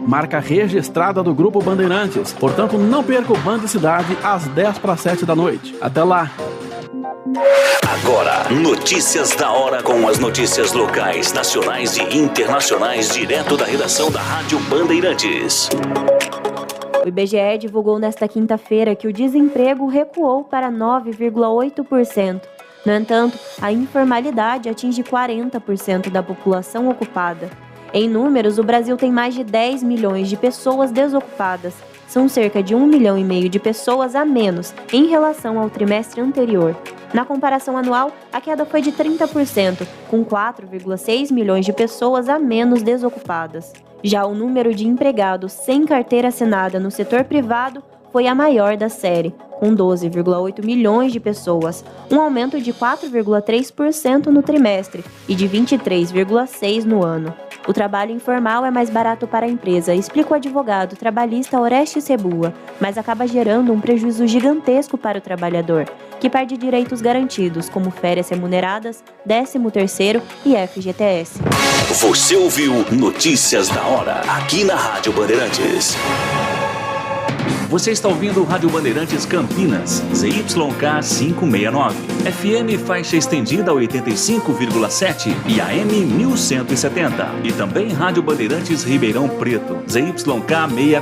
Marca registrada do Grupo Bandeirantes. Portanto, não perca o Band Cidade às 6:50 da noite. Até lá! Agora, notícias da hora com as notícias locais, nacionais e internacionais, direto da redação da Rádio Bandeirantes. O IBGE divulgou nesta quinta-feira que o desemprego recuou para 9,8%. No entanto, a informalidade atinge 40% da população ocupada. Em números, o Brasil tem mais de 10 milhões de pessoas desocupadas. São cerca de 1,5 milhão de pessoas a menos em relação ao trimestre anterior. Na comparação anual, a queda foi de 30%, com 4,6 milhões de pessoas a menos desocupadas. Já o número de empregados sem carteira assinada no setor privado foi a maior da série, com 12,8 milhões de pessoas, um aumento de 4,3% no trimestre e de 23,6% no ano. O trabalho informal é mais barato para a empresa, explica o advogado trabalhista Orestes Rebua, mas acaba gerando um prejuízo gigantesco para o trabalhador, que perde direitos garantidos, como férias remuneradas, 13º e FGTS. Você ouviu Notícias da Hora, aqui na Rádio Bandeirantes. Você está ouvindo Rádio Bandeirantes Campinas, ZYK 569, FM faixa estendida 85,7 e AM 1170. E também Rádio Bandeirantes Ribeirão Preto, ZYK 640,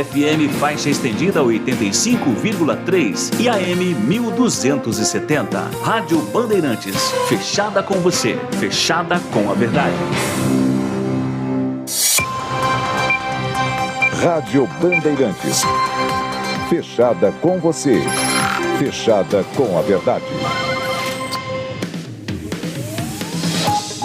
FM faixa estendida 85,3 e AM 1270. Rádio Bandeirantes, fechada com você, fechada com a verdade. Rádio Bandeirantes. Fechada com você. Fechada com a verdade.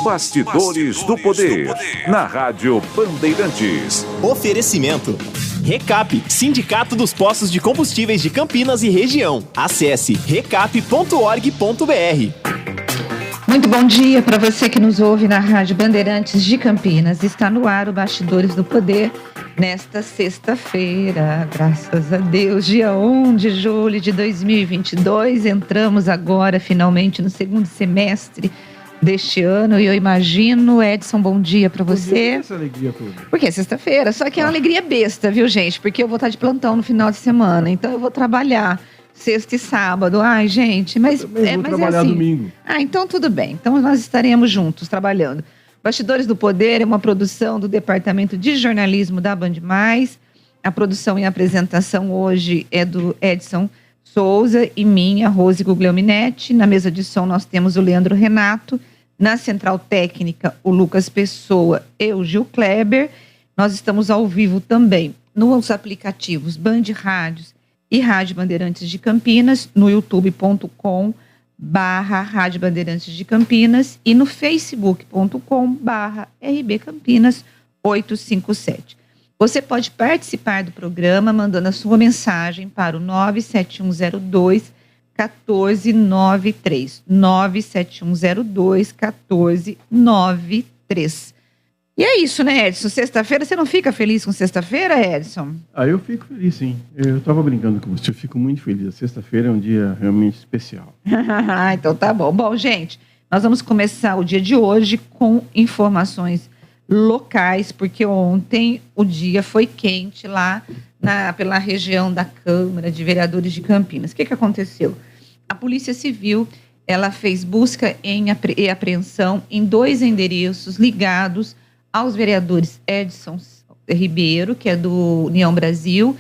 Bastidores do Poder. Na Rádio Bandeirantes. Oferecimento. Recap, Sindicato dos Postos de Combustíveis de Campinas e Região. Acesse recap.org.br. Muito bom dia para você que nos ouve na Rádio Bandeirantes de Campinas. Está no ar o Bastidores do Poder nesta sexta-feira, graças a Deus, dia 1 de julho de 2022. Entramos agora finalmente no segundo semestre deste ano e eu imagino, Edson, bom dia para você. Essa alegria toda. Porque é sexta-feira, só que é uma alegria besta, viu, gente? Porque eu vou estar de plantão no final de semana, então eu vou trabalhar sexta e sábado. Ai, gente, mas vou trabalhar assim. domingo. Ah, então tudo bem. Então nós estaremos juntos trabalhando. Bastidores do Poder é uma produção do Departamento de Jornalismo da Band+. A produção e apresentação hoje é do Edson Souza e minha, Rose Guglielminetti. Na mesa de som nós temos o Leandro Renato. Na central técnica, o Lucas Pessoa e o Gil Kleber. Nós estamos ao vivo também nos aplicativos Band Rádios e Rádio Bandeirantes de Campinas, no youtube.com/Rádio Bandeirantes de Campinas e no facebook.com/RB Campinas 857. Você pode participar do programa mandando a sua mensagem para o 97102-1493. 97102-1493. E é isso, né, Edson? Sexta-feira, você não fica feliz com sexta-feira, Edson? Eu fico feliz, sim. Eu estava brincando com você, eu fico muito feliz. Sexta-feira é um dia realmente especial. Então tá bom. Bom, gente, nós vamos começar o dia de hoje com informações locais, porque ontem o dia foi quente lá pela região da Câmara de Vereadores de Campinas. O que aconteceu? A Polícia Civil, ela fez busca e apreensão em 2 endereços ligados aos vereadores Edson Ribeiro, que é do União Brasil,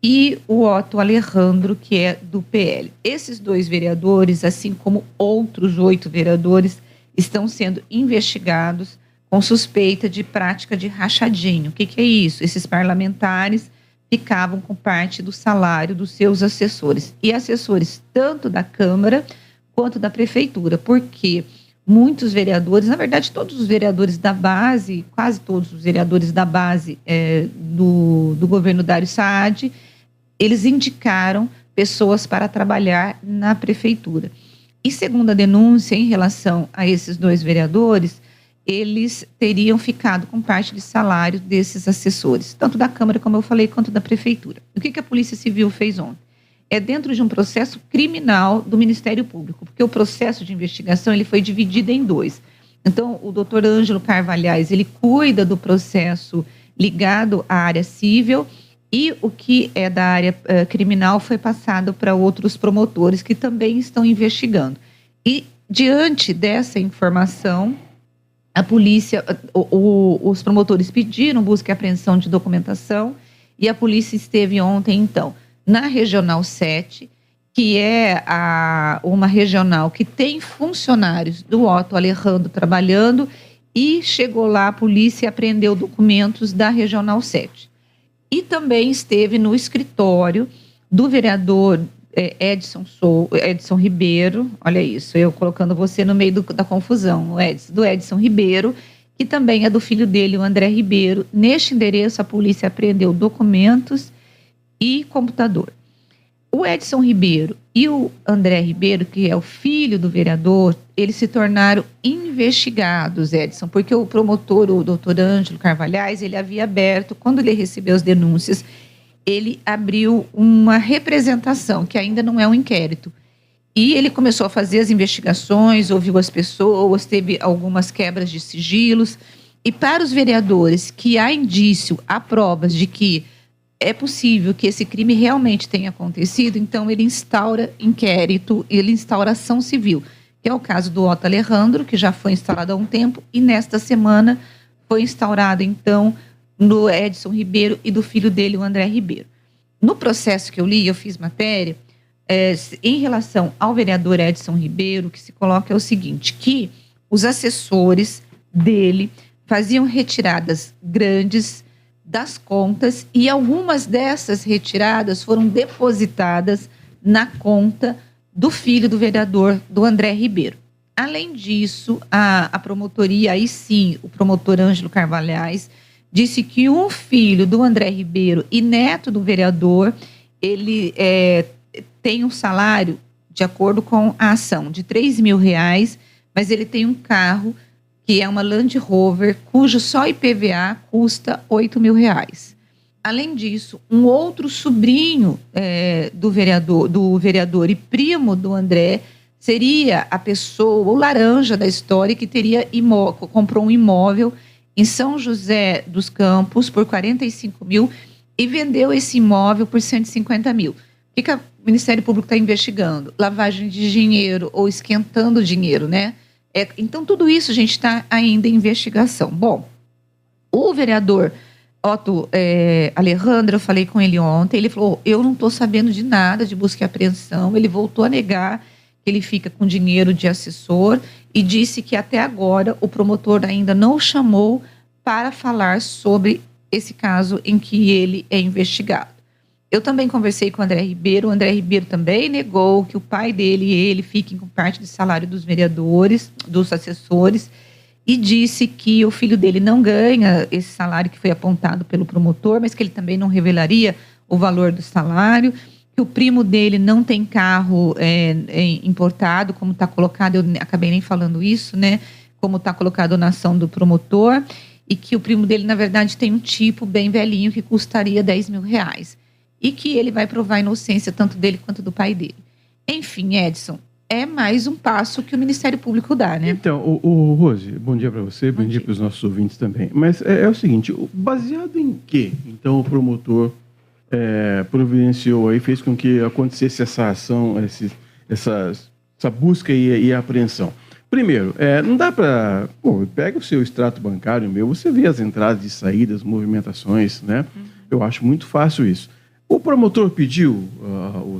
e o Otto Alejandro, que é do PL. Esses 2 vereadores, assim como outros 8 vereadores, estão sendo investigados com suspeita de prática de rachadinho. O que é isso? Esses parlamentares ficavam com parte do salário dos seus assessores. E assessores tanto da Câmara quanto da Prefeitura, porque muitos vereadores, na verdade todos os vereadores da base, quase todos os vereadores da base do governo Dário Saad, eles indicaram pessoas para trabalhar na Prefeitura. E segundo a denúncia em relação a esses 2 vereadores, eles teriam ficado com parte de salário desses assessores, tanto da Câmara, como eu falei, quanto da Prefeitura. O que a Polícia Civil fez ontem? É dentro de um processo criminal do Ministério Público, porque o processo de investigação ele foi dividido em 2. Então, o doutor Ângelo Carvalhais, ele cuida do processo ligado à área civil, e o que é da área criminal foi passado para outros promotores que também estão investigando. E diante dessa informação, a polícia, os promotores pediram busca e apreensão de documentação, e a polícia esteve ontem, então, na Regional 7, que é uma regional que tem funcionários do Otto Alejandro trabalhando, e chegou lá a polícia e apreendeu documentos da Regional 7. E também esteve no escritório do vereador Edson Ribeiro, olha isso, eu colocando você no meio da confusão, do Edson Ribeiro, que também é do filho dele, o André Ribeiro. Neste endereço, a polícia apreendeu documentos e computador. O Edson Ribeiro e o André Ribeiro, que é o filho do vereador, eles se tornaram investigados, Edson, porque o promotor, o doutor Ângelo Carvalhais, ele havia aberto, quando ele recebeu as denúncias, ele abriu uma representação, que ainda não é um inquérito. E ele começou a fazer as investigações, ouviu as pessoas, teve algumas quebras de sigilos. E para os vereadores que há indício, há provas de que é possível que esse crime realmente tenha acontecido, então ele instaura inquérito, ele instaura ação civil, que é o caso do Otto Alejandro, que já foi instaurado há um tempo, e nesta semana foi instaurado, então, do Edson Ribeiro e do filho dele, o André Ribeiro. No processo que eu li, eu fiz matéria, em relação ao vereador Edson Ribeiro, o que se coloca é o seguinte, que os assessores dele faziam retiradas grandes das contas, e algumas dessas retiradas foram depositadas na conta do filho do vereador, do André Ribeiro. Além disso, a promotoria, aí sim, o promotor Ângelo Carvalhais, disse que um filho do André Ribeiro e neto do vereador, ele tem um salário, de acordo com a ação, de R$3.000, mas ele tem um carro que é uma Land Rover, cujo só IPVA custa R$8.000. Além disso, um outro sobrinho do vereador e primo do André seria a pessoa, o laranja da história, que comprou um imóvel em São José dos Campos por R$45.000 e vendeu esse imóvel por R$150.000. O que o Ministério Público está investigando? Lavagem de dinheiro ou esquentando dinheiro, né? Então, tudo isso, a gente está ainda em investigação. Bom, o vereador Otto Alejandro, eu falei com ele ontem, ele falou, eu não estou sabendo de nada de busca e apreensão, ele voltou a negar que ele fica com dinheiro de assessor e disse que até agora o promotor ainda não o chamou para falar sobre esse caso em que ele é investigado. Eu também conversei com o André Ribeiro também negou que o pai dele e ele fiquem com parte do salário dos vereadores, dos assessores, e disse que o filho dele não ganha esse salário que foi apontado pelo promotor, mas que ele também não revelaria o valor do salário, que o primo dele não tem carro importado, como está colocado, eu acabei nem falando isso, né, como está colocado na ação do promotor, e que o primo dele, na verdade, tem um tipo bem velhinho que custaria R$10.000. E que ele vai provar a inocência tanto dele quanto do pai dele. Enfim, Edson, é mais um passo que o Ministério Público dá, né? Então, o Rose, bom dia para você, bom dia para os nossos ouvintes também. Mas é o seguinte, baseado em que, então, o promotor providenciou aí, fez com que acontecesse essa ação, essa busca e a apreensão? Primeiro, não dá para... Pega o seu extrato bancário meu, você vê as entradas e saídas, movimentações, né? Eu acho muito fácil isso. O promotor pediu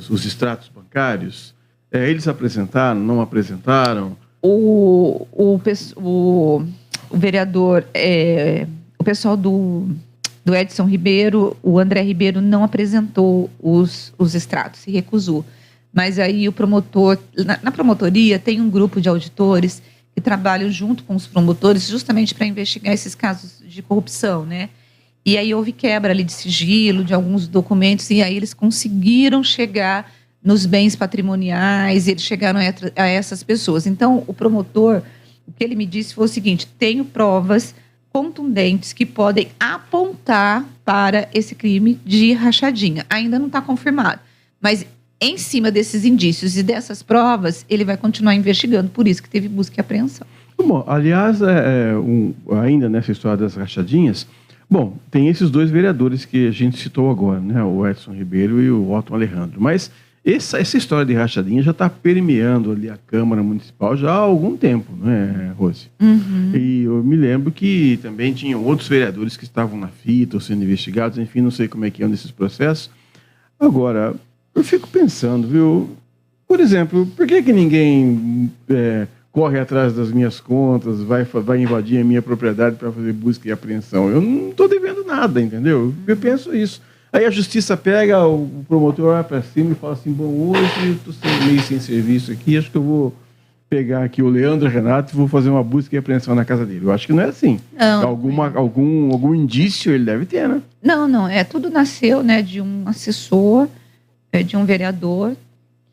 os extratos bancários, eles apresentaram, não apresentaram? O vereador, o pessoal do Edson Ribeiro, o André Ribeiro não apresentou os extratos, se recusou. Mas aí o promotor, na promotoria tem um grupo de auditores que trabalham junto com os promotores justamente para investigar esses casos de corrupção, né? E aí houve quebra ali de sigilo, de alguns documentos, e aí eles conseguiram chegar nos bens patrimoniais, eles chegaram a essas pessoas. Então, o promotor, o que ele me disse foi o seguinte, tenho provas contundentes que podem apontar para esse crime de rachadinha. Ainda não está confirmado, mas em cima desses indícios e dessas provas, ele vai continuar investigando, por isso que teve busca e apreensão. Bom, aliás, ainda nessa história das rachadinhas, Bom, tem esses dois vereadores que a gente citou agora, né? O Edson Ribeiro e o Otton Alejandro. Mas essa história de rachadinha já está permeando ali a Câmara Municipal já há algum tempo, né, Rose? Uhum. E eu me lembro que também tinham outros vereadores que estavam na fita ou sendo investigados, enfim, não sei como é que andam esses processos. Agora, eu fico pensando, viu? Por exemplo, por que ninguém corre atrás das minhas contas, vai invadir a minha propriedade para fazer busca e apreensão? Eu não estou devendo nada, entendeu? Eu penso isso. Aí a justiça pega, o promotor vai para cima e fala assim, bom, hoje eu estou meio sem serviço aqui, acho que eu vou pegar aqui o Leandro Renato e vou fazer uma busca e apreensão na casa dele. Eu acho que não é assim. Não. Algum indício ele deve ter, né? Não. Tudo nasceu, né, de um assessor, de um vereador,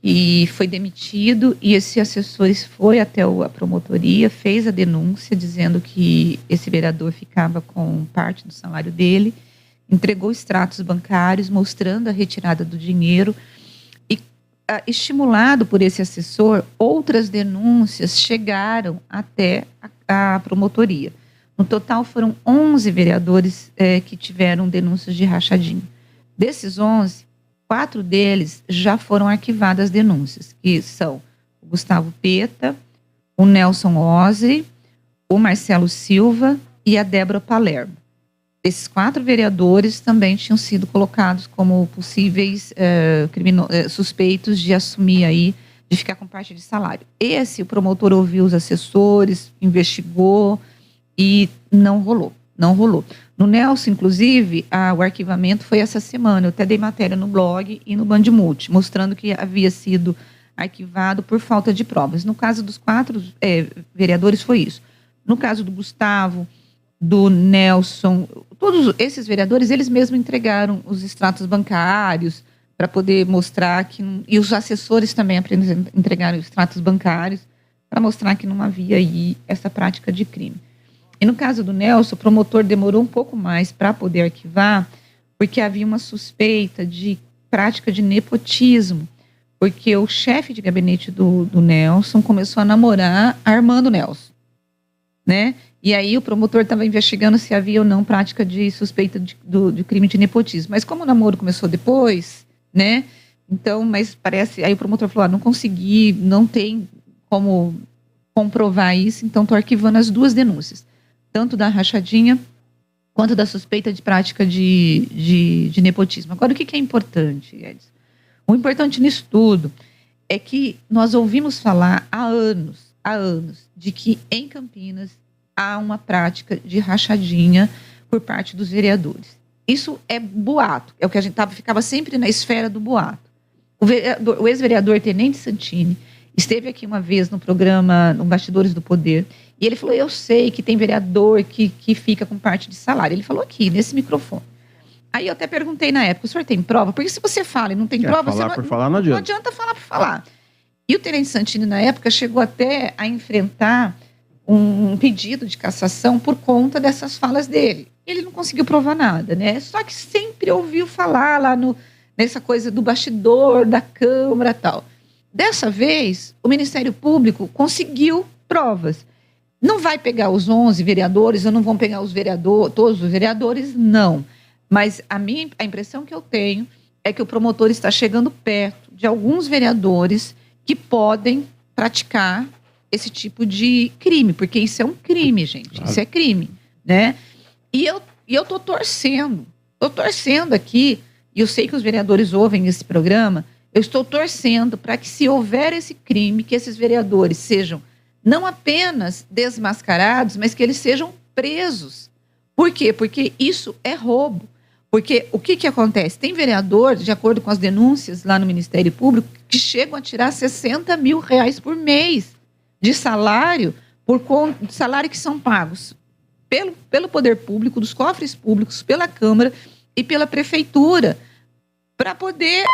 e foi demitido, e esse assessor foi até a promotoria, fez a denúncia dizendo que esse vereador ficava com parte do salário dele, entregou extratos bancários mostrando a retirada do dinheiro e, estimulado por esse assessor, outras denúncias chegaram até a promotoria. No total foram 11 vereadores que tiveram denúncias de rachadinha. Desses 11, 4 deles já foram arquivadas as denúncias, que são o Gustavo Peta, o Nelson Ozzi, o Marcelo Silva e a Débora Palermo. Esses 4 vereadores também tinham sido colocados como possíveis suspeitos de assumir aí, de ficar com parte de salário. O promotor ouviu os assessores, investigou e não rolou. No Nelson, inclusive, o arquivamento foi essa semana. Eu até dei matéria no blog e no Bandmulti, mostrando que havia sido arquivado por falta de provas. No caso dos 4 vereadores, foi isso. No caso do Gustavo, do Nelson, todos esses vereadores, eles mesmos entregaram os extratos bancários para poder mostrar que... E os assessores também entregaram os extratos bancários para mostrar que não havia aí essa prática de crime. E no caso do Nelson, o promotor demorou um pouco mais para poder arquivar, porque havia uma suspeita de prática de nepotismo, porque o chefe de gabinete do Nelson começou a namorar a irmã do Nelson, né? E aí o promotor estava investigando se havia ou não prática de suspeita de crime de nepotismo. Mas como o namoro começou depois, né? Então, mas parece... Aí o promotor falou, não consegui, não tem como comprovar isso, então estou arquivando as 2 denúncias. Tanto da rachadinha, quanto da suspeita de prática de nepotismo. Agora, o que é importante, Edson? O importante nisso tudo é que nós ouvimos falar há anos, de que em Campinas há uma prática de rachadinha por parte dos vereadores. Isso é boato, é o que a gente ficava sempre na esfera do boato. O ex-vereador Tenente Santini esteve aqui uma vez no programa, no Bastidores do Poder, e ele falou, eu sei que tem vereador que fica com parte de salário. Ele falou aqui, nesse microfone. Aí eu até perguntei na época, o senhor tem prova? Porque se você fala e não tem prova, falar por falar não adianta. Não adianta falar por falar. E o Tenente Santini, na época, chegou até a enfrentar um pedido de cassação por conta dessas falas dele. Ele não conseguiu provar nada, né? Só que sempre ouviu falar lá nessa coisa do bastidor, da Câmara e tal. Dessa vez, o Ministério Público conseguiu provas. Não vai pegar os 11 vereadores, ou não vão pegar todos os vereadores, não. Mas a impressão que eu tenho é que o promotor está chegando perto de alguns vereadores que podem praticar esse tipo de crime, porque isso é um crime, gente. Claro. Isso é crime, né? E eu tô torcendo aqui, e eu sei que os vereadores ouvem esse programa, eu estou torcendo para que, se houver esse crime, que esses vereadores sejam não apenas desmascarados, mas que eles sejam presos. Por quê? Porque isso é roubo. Porque o que acontece? Tem vereador, de acordo com as denúncias lá no Ministério Público, que chegam a tirar R$60 mil por mês de salário, salário que são pagos pelo poder público, dos cofres públicos, pela Câmara e pela Prefeitura, para poder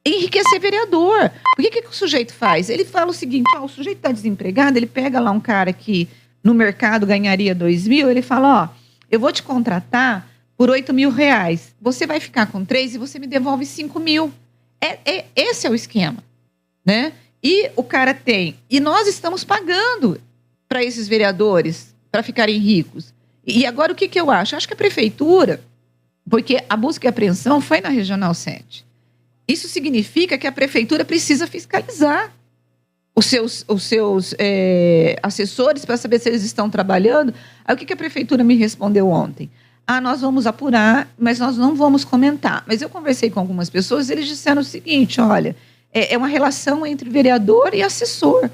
enriquecer vereador. O que o sujeito faz? Ele fala o seguinte, o sujeito está desempregado, ele pega lá um cara que no mercado ganharia 2 mil, ele fala, eu vou te contratar por R$8 mil, você vai ficar com 3 e você me devolve 5 mil. Esse é o esquema, né? E o cara e nós estamos pagando para esses vereadores para ficarem ricos. E agora o que eu acho? Acho que a prefeitura, porque a busca e apreensão foi na Regional 7. Isso significa que a prefeitura precisa fiscalizar os seus assessores para saber se eles estão trabalhando. Aí o que a prefeitura me respondeu ontem? Nós vamos apurar, mas nós não vamos comentar. Mas eu conversei com algumas pessoas e eles disseram o seguinte, olha, é uma relação entre vereador e assessor.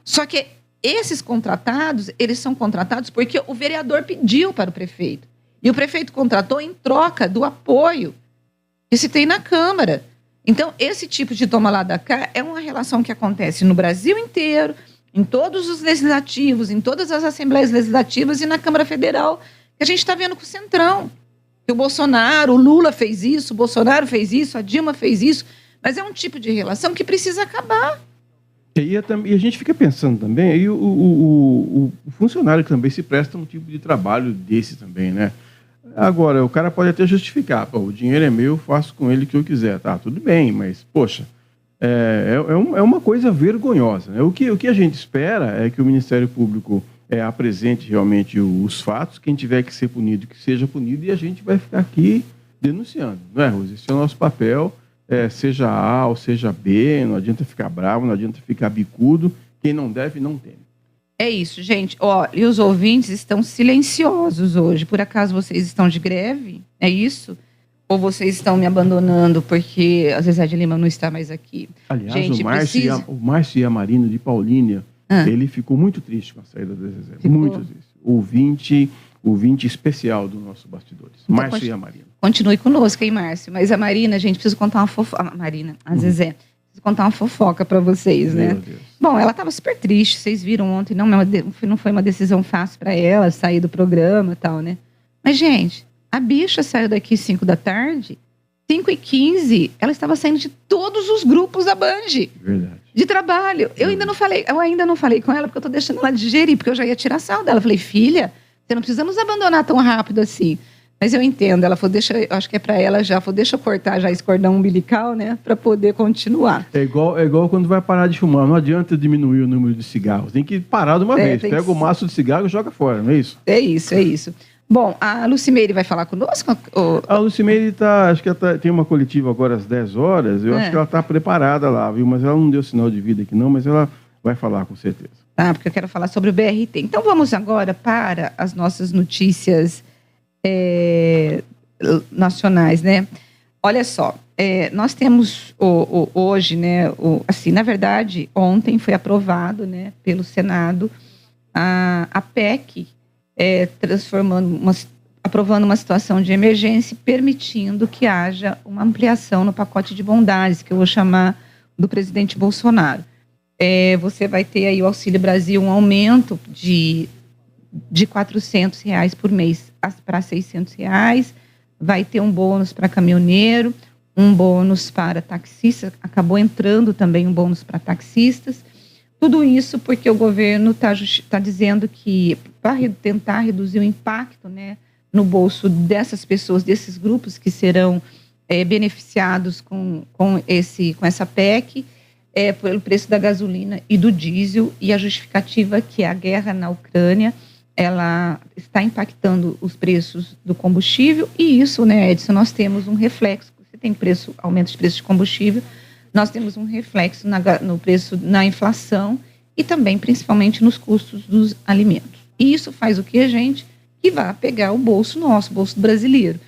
Só que esses contratados, eles são contratados porque o vereador pediu para o prefeito. E o prefeito contratou em troca do apoio que se tem na Câmara. Então, esse tipo de toma lá da cá é uma relação que acontece no Brasil inteiro, em todos os legislativos, em todas as assembleias legislativas e na Câmara Federal, que a gente está vendo com o Centrão. Que o Lula fez isso, o Bolsonaro fez isso, a Dilma fez isso, mas é um tipo de relação que precisa acabar. E a gente fica pensando também, aí o funcionário também se presta um tipo de trabalho desse também, né? Agora, o cara pode até justificar, o dinheiro é meu, eu faço com ele o que eu quiser, tá, tudo bem, mas, poxa, é uma coisa vergonhosa, né? O que a gente espera é que o Ministério Público apresente realmente os fatos, quem tiver que ser punido, que seja punido, e a gente vai ficar aqui denunciando, não é, Rose? Esse é o nosso papel, seja A ou seja B, não adianta ficar bravo, não adianta ficar bicudo, quem não deve, não teme. É isso, gente. E os ouvintes estão silenciosos hoje. Por acaso vocês estão de greve? É isso? Ou vocês estão me abandonando porque a Zezé de Lima não está mais aqui? Aliás, gente, o Márcio Iamarino de Paulínia, ele ficou muito triste com a saída da Zezé. Muito triste. Ouvinte especial do nosso Bastidores. Então, Márcio Iamarino. Continue conosco, hein, Márcio? Mas a Marina, gente, preciso contar uma fofoca. A Zezé. Contar uma fofoca para vocês, né? Meu Deus. Bom, ela estava super triste, vocês viram ontem, não foi uma decisão fácil para ela sair do programa e tal, né? Mas, gente, a bicha saiu daqui 5 da tarde, 5h15, ela estava saindo de todos os grupos da Band. Verdade. De trabalho. Eu ainda não falei com ela, porque eu tô deixando ela digerir, porque eu já ia tirar sarro dela. Eu falei, filha, você não precisa nos abandonar tão rápido assim. Mas eu entendo, ela falou, acho que é para ela já, deixa eu cortar já esse cordão umbilical, né, para poder continuar. É igual quando vai parar de fumar, não adianta diminuir o número de cigarros, tem que parar de uma vez, pega o maço de cigarro e joga fora, não é isso? É isso. Bom, a Lucimeire vai falar conosco? A Lucimeire acho que ela tem uma coletiva agora às 10 horas, eu acho que ela está preparada lá, viu, mas ela não deu sinal de vida aqui não, mas ela vai falar com certeza. Porque eu quero falar sobre o BRT. Então vamos agora para as nossas notícias nacionais, né? Olha só, nós temos hoje, né? Na verdade, ontem foi aprovado, né, pelo Senado a PEC aprovando uma situação de emergência, permitindo que haja uma ampliação no pacote de bondades, que eu vou chamar do presidente Bolsonaro. Você vai ter aí o Auxílio Brasil, um aumento de R$400 por mês para R$600, vai ter um bônus para caminhoneiro, um bônus para taxista, acabou entrando também um bônus para taxistas, tudo isso porque o governo está dizendo que para tentar reduzir o impacto, né, no bolso dessas pessoas, desses grupos que serão beneficiados com essa PEC, pelo preço da gasolina e do diesel, e a justificativa que a guerra na Ucrânia ela está impactando os preços do combustível, e isso, né, Edson, nós temos um reflexo. Você tem aumento de preço de combustível, nós temos um reflexo no preço, na inflação e também, principalmente, nos custos dos alimentos. E isso faz o que, gente? Que vai pegar o bolso nosso, o bolso brasileiro.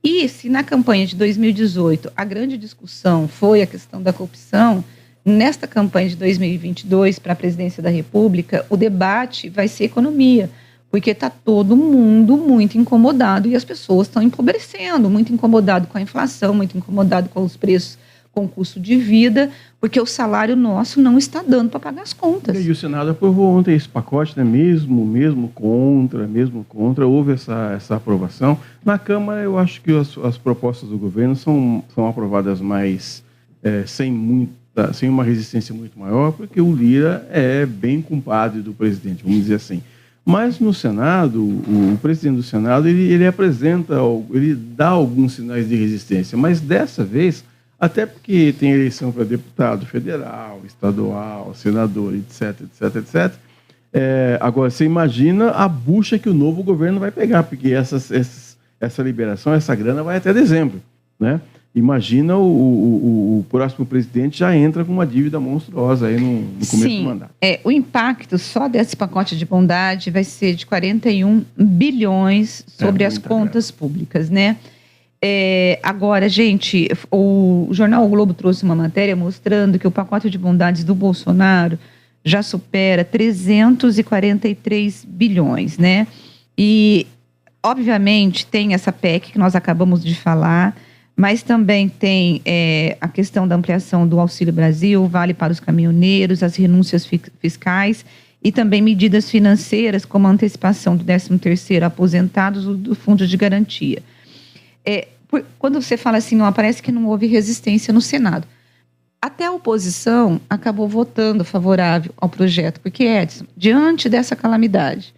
E se na campanha de 2018 a grande discussão foi a questão da corrupção, nesta campanha de 2022 para a presidência da República, o debate vai ser economia, porque está todo mundo muito incomodado e as pessoas estão empobrecendo, muito incomodado com a inflação, muito incomodado com os preços, com o custo de vida, porque o salário nosso não está dando para pagar as contas. E o Senado aprovou ontem esse pacote, né? mesmo contra, houve essa aprovação. Na Câmara, eu acho que as propostas do governo são aprovadas mais sem uma resistência muito maior, porque o Lira é bem compadre do presidente, vamos dizer assim. Mas no Senado, o presidente do Senado, ele dá alguns sinais de resistência, mas dessa vez, até porque tem eleição para deputado federal, estadual, senador, etc. Agora, você imagina a bucha que o novo governo vai pegar, porque essa liberação, essa grana vai até dezembro, né? Imagina o próximo presidente já entra com uma dívida monstruosa aí no começo do mandato. O impacto só desse pacote de bondade vai ser de 41 bilhões sobre as contas públicas, né? Agora, gente, o jornal O Globo trouxe uma matéria mostrando que o pacote de bondades do Bolsonaro já supera 343 bilhões, né? E, obviamente, tem essa PEC que nós acabamos de falar, mas também tem a questão da ampliação do Auxílio Brasil, Vale para os caminhoneiros, as renúncias fiscais e também medidas financeiras, como a antecipação do 13º aposentados do Fundo de Garantia. Quando você fala assim, parece que não houve resistência no Senado. Até a oposição acabou votando favorável ao projeto, porque, Edson, diante dessa calamidade,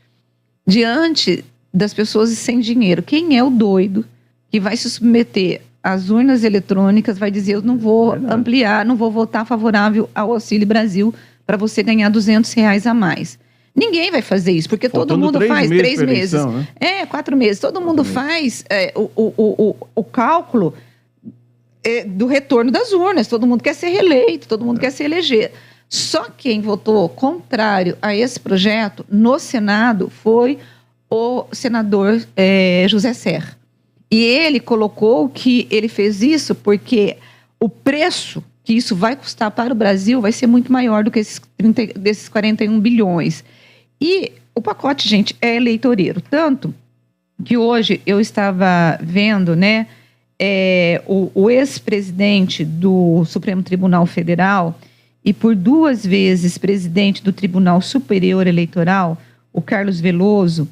diante das pessoas sem dinheiro, quem é o doido que vai se submeter às urnas eletrônicas, vai dizer, eu não vou ampliar, não vou votar favorável ao Auxílio Brasil para você ganhar R$200 a mais? Ninguém vai fazer isso, porque todo mundo faz 3 meses. Eleição, né? 4 meses. Todo mundo faz o cálculo do retorno das urnas. Todo mundo quer ser reeleito, todo mundo quer se eleger. Só quem votou contrário a esse projeto no Senado foi o senador José Serra. E ele colocou que ele fez isso porque o preço que isso vai custar para o Brasil vai ser muito maior do que desses 41 bilhões. E o pacote, gente, é eleitoreiro. Tanto que hoje eu estava vendo, né, o ex-presidente do Supremo Tribunal Federal e por 2 vezes presidente do Tribunal Superior Eleitoral, o Carlos Veloso,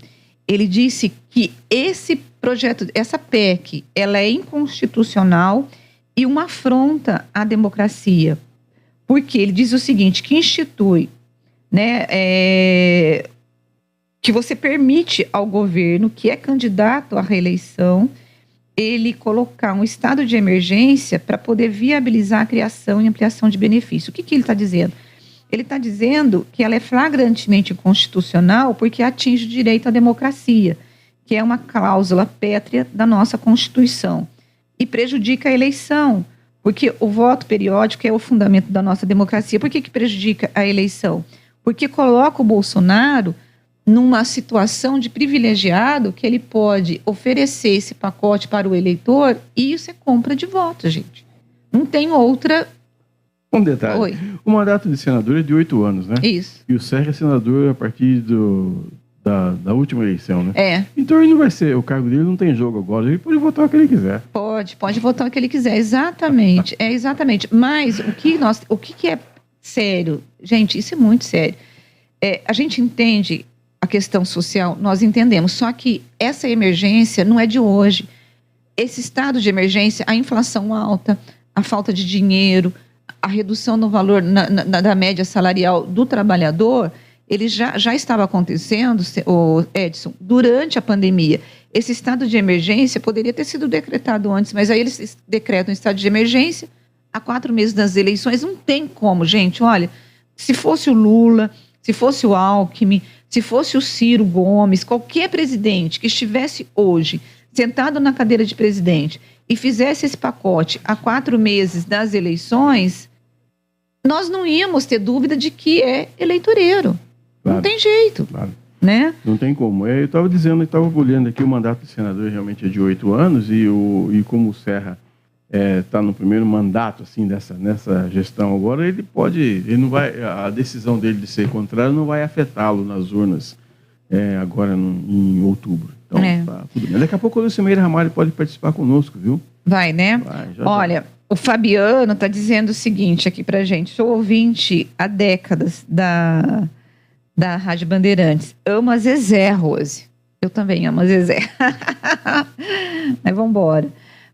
ele disse que esse projeto, essa PEC, ela é inconstitucional e uma afronta à democracia. Porque ele diz o seguinte, que institui, né, que você permite ao governo que é candidato à reeleição ele colocar um estado de emergência para poder viabilizar a criação e ampliação de benefício. O que ele está dizendo? Ele está dizendo que ela é flagrantemente inconstitucional porque atinge o direito à democracia, que é uma cláusula pétrea da nossa Constituição, e prejudica a eleição, porque o voto periódico é o fundamento da nossa democracia. Por que prejudica a eleição? Porque coloca o Bolsonaro numa situação de privilegiado que ele pode oferecer esse pacote para o eleitor e isso é compra de votos, gente. Não tem outra... Um detalhe. Oi. O mandato de senador é de 8 anos, né? Isso. E o Serra é senador a partir da última eleição, né? Então ele não vai ser, o cargo dele não tem jogo agora, ele pode votar o que ele quiser. Pode votar o que ele quiser, exatamente. Exatamente. Mas o que é sério? Gente, isso é muito sério. A gente entende a questão social, nós entendemos, só que essa emergência não é de hoje. Esse estado de emergência, a inflação alta, a falta de dinheiro, a redução no valor da média salarial do trabalhador, ele já estava acontecendo, Edson, durante a pandemia. Esse estado de emergência poderia ter sido decretado antes, mas aí eles decretam estado de emergência há 4 meses das eleições. Não tem como, gente. Olha, se fosse o Lula, se fosse o Alckmin, se fosse o Ciro Gomes, qualquer presidente que estivesse hoje sentado na cadeira de presidente e fizesse esse pacote há 4 meses das eleições, nós não íamos ter dúvida de que é eleitoreiro. Claro. Não tem jeito. Claro. Né? Não tem como. Eu estava dizendo, eu estava olhando aqui, o mandato do senador realmente é de 8 anos e como o Serra está no primeiro mandato assim, nessa gestão agora, ele não vai, a decisão dele de ser contrário não vai afetá-lo nas urnas agora em outubro. Então, tá tudo bem. Daqui a pouco o Lucimeira Ramalho pode participar conosco, viu? Vai, né? Olha, o Fabiano está dizendo o seguinte aqui pra gente, sou ouvinte há décadas da Rádio Bandeirantes. Amo a Zezé, Rose. Eu também amo a Zezé. Mas vamos embora.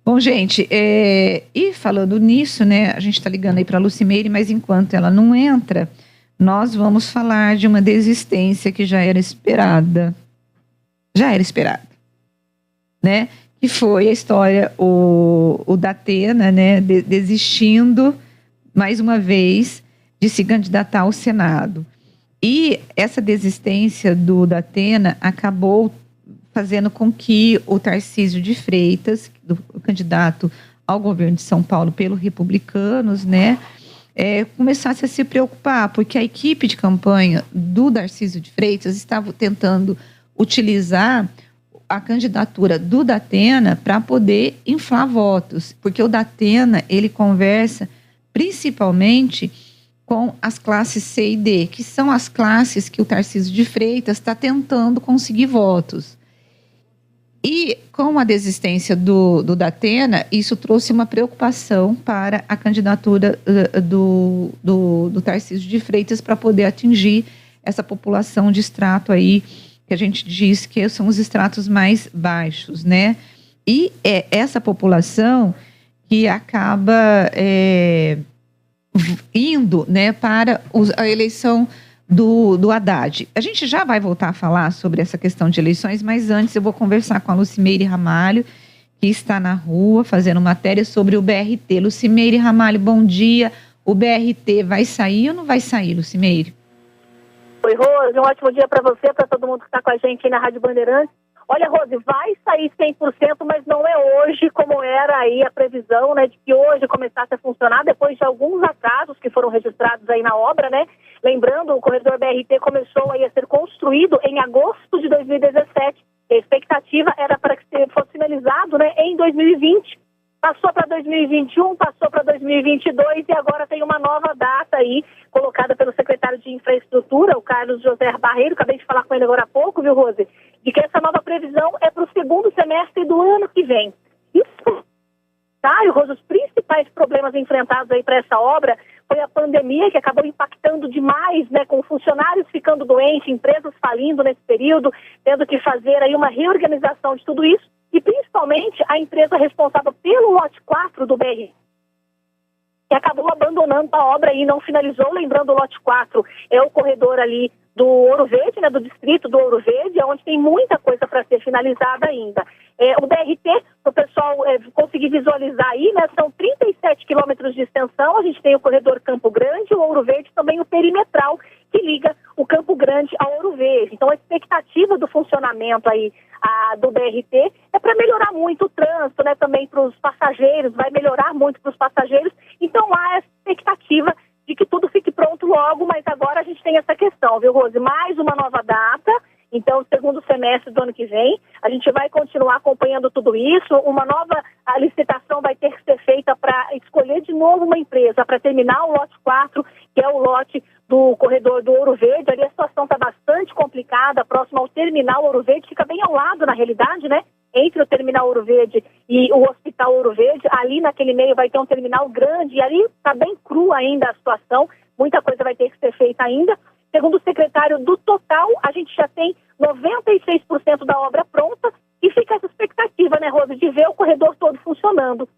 Bom, gente, e falando nisso, né, a gente está ligando aí para a Lucimeire, mas enquanto ela não entra, nós vamos falar de uma desistência que já era esperada. Né? Que foi a história, o Datena, né, desistindo, mais uma vez, de se candidatar ao Senado. E essa desistência do Datena acabou fazendo com que o Tarcísio de Freitas, o candidato ao governo de São Paulo pelo Republicanos, né, começasse a se preocupar, porque a equipe de campanha do Tarcísio de Freitas estava tentando utilizar a candidatura do Datena para poder inflar votos, porque o Datena, ele conversa principalmente com as classes C e D, que são as classes que o Tarcísio de Freitas está tentando conseguir votos. E com a desistência do Datena, isso trouxe uma preocupação para a candidatura do Tarcísio de Freitas para poder atingir essa população de extrato aí, que a gente diz que são os estratos mais baixos, né? E é essa população que acaba indo, né, para a eleição do Haddad. A gente já vai voltar a falar sobre essa questão de eleições, mas antes eu vou conversar com a Lucimeire Ramalho, que está na rua fazendo matéria sobre o BRT. Lucimeire Ramalho, bom dia. O BRT vai sair ou não vai sair, Lucimeire? Oi, Rose, um ótimo dia para você, para todo mundo que está com a gente aí na Rádio Bandeirantes. Olha, Rose, vai sair 100%, mas não é hoje como era aí a previsão, né, de que hoje começasse a funcionar, depois de alguns atrasos que foram registrados aí na obra, né? Lembrando, o corredor BRT começou aí a ser construído em agosto de 2017. A expectativa era para que fosse finalizado, né, em 2020. Passou para 2021, passou para 2022 e agora tem uma nova data aí, colocada pelo secretário de Infraestrutura, o Carlos José Barreiro, acabei de falar com ele agora há pouco, viu, Rose? De que essa nova previsão é para o segundo semestre do ano que vem. Isso, tá, e, Rose, os principais problemas enfrentados aí para essa obra foi a pandemia, que acabou impactando demais, né, com funcionários ficando doentes, empresas falindo nesse período, tendo que fazer aí uma reorganização de tudo isso, e principalmente a empresa responsável pelo lote 4 do BR, que acabou abandonando a obra e não finalizou. Lembrando, o lote 4 é o corredor ali do Ouro Verde, né, do distrito do Ouro Verde, onde tem muita coisa para ser finalizada ainda. O BRT, para o pessoal conseguir visualizar aí, né, são 37 quilômetros de extensão. A gente tem o corredor Campo Grande, o Ouro Verde, também o perimetral, que liga o Campo Grande ao Ouro Verde. Então, a expectativa do funcionamento aí do BRT é para melhorar muito o trânsito, né, também para os passageiros, vai melhorar muito para os passageiros. Então, há essa expectativa de que tudo fique pronto logo, mas agora a gente tem essa questão, viu, Rose? Mais uma nova data, então, segundo semestre do ano que vem, a gente vai continuar acompanhando tudo isso. Uma nova licitação vai ter que ser feita para escolher de novo uma empresa para terminar o lote 4, que é o lote do corredor do Ouro Verde. Ali a situação está bastante complicada, próximo ao terminal Ouro Verde, fica bem ao lado, na realidade, né? Entre o terminal Ouro Verde e o Hospital Ouro Verde, ali naquele meio vai ter um terminal grande, e ali está bem crua ainda a situação, muita coisa vai ter que ser feita ainda. Segundo o secretário, do total, a gente já tem 96% da obra pronta, e fica essa expectativa, né, Rose, de ver o corredor todo funcionando.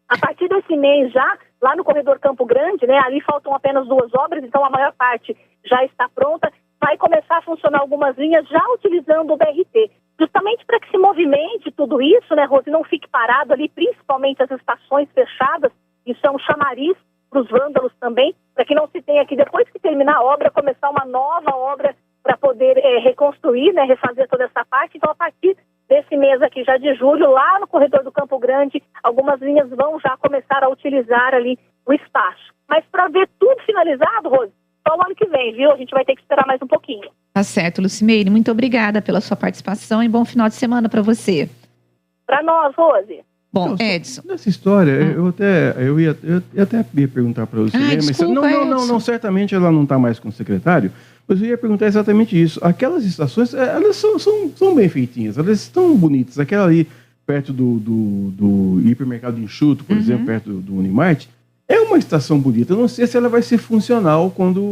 A partir desse mês já, lá no corredor Campo Grande, né, ali faltam apenas 2 obras, então a maior parte já está pronta, vai começar a funcionar algumas linhas já utilizando o BRT. Justamente para que se movimente tudo isso, né, Rose, não fique parado ali, principalmente as estações fechadas, isso é um chamariz para os vândalos também, para que não se tenha que, depois que terminar a obra, começar uma nova obra para poder reconstruir, né, refazer toda essa parte. Então, a partir desse mês aqui, já de julho, lá no corredor do Campo Grande, algumas linhas vão já começar a utilizar ali o espaço. Mas para ver tudo finalizado, Rose, só o ano que vem, viu? A gente vai ter que esperar mais um pouquinho. Tá certo, Lucimeire. Muito obrigada pela sua participação e bom final de semana para você. Para nós, Rose. Bom, Edson. Nessa história, eu ia perguntar para você, mas desculpa, não, certamente ela não está mais com o secretário, mas eu ia perguntar exatamente isso. Aquelas estações, elas são bem feitinhas, elas estão bonitas. Aquela ali, perto do hipermercado enxuto, por exemplo, perto do Unimart, é uma estação bonita. Eu não sei se ela vai ser funcional quando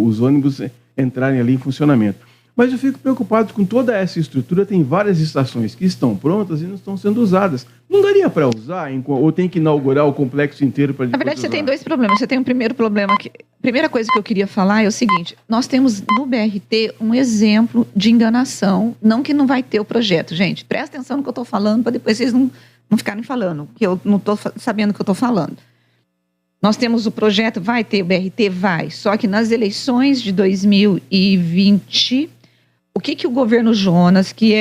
os ônibus entrarem ali em funcionamento. Mas eu fico preocupado com toda essa estrutura. Tem várias estações que estão prontas e não estão sendo usadas. Não daria para usar? Ou tem que inaugurar o complexo inteiro para depois Na verdade, usar? você tem 2 problemas. Você tem um primeiro problema que... A primeira coisa que eu queria falar é o seguinte. Nós temos no BRT um exemplo de enganação. Não que não vai ter o projeto. Gente, presta atenção no que eu estou falando para depois vocês não ficarem falando, que eu não estou sabendo o que eu estou falando. Nós temos o projeto, vai ter o BRT? Vai. Só que nas eleições de 2020, o que o governo Jonas, que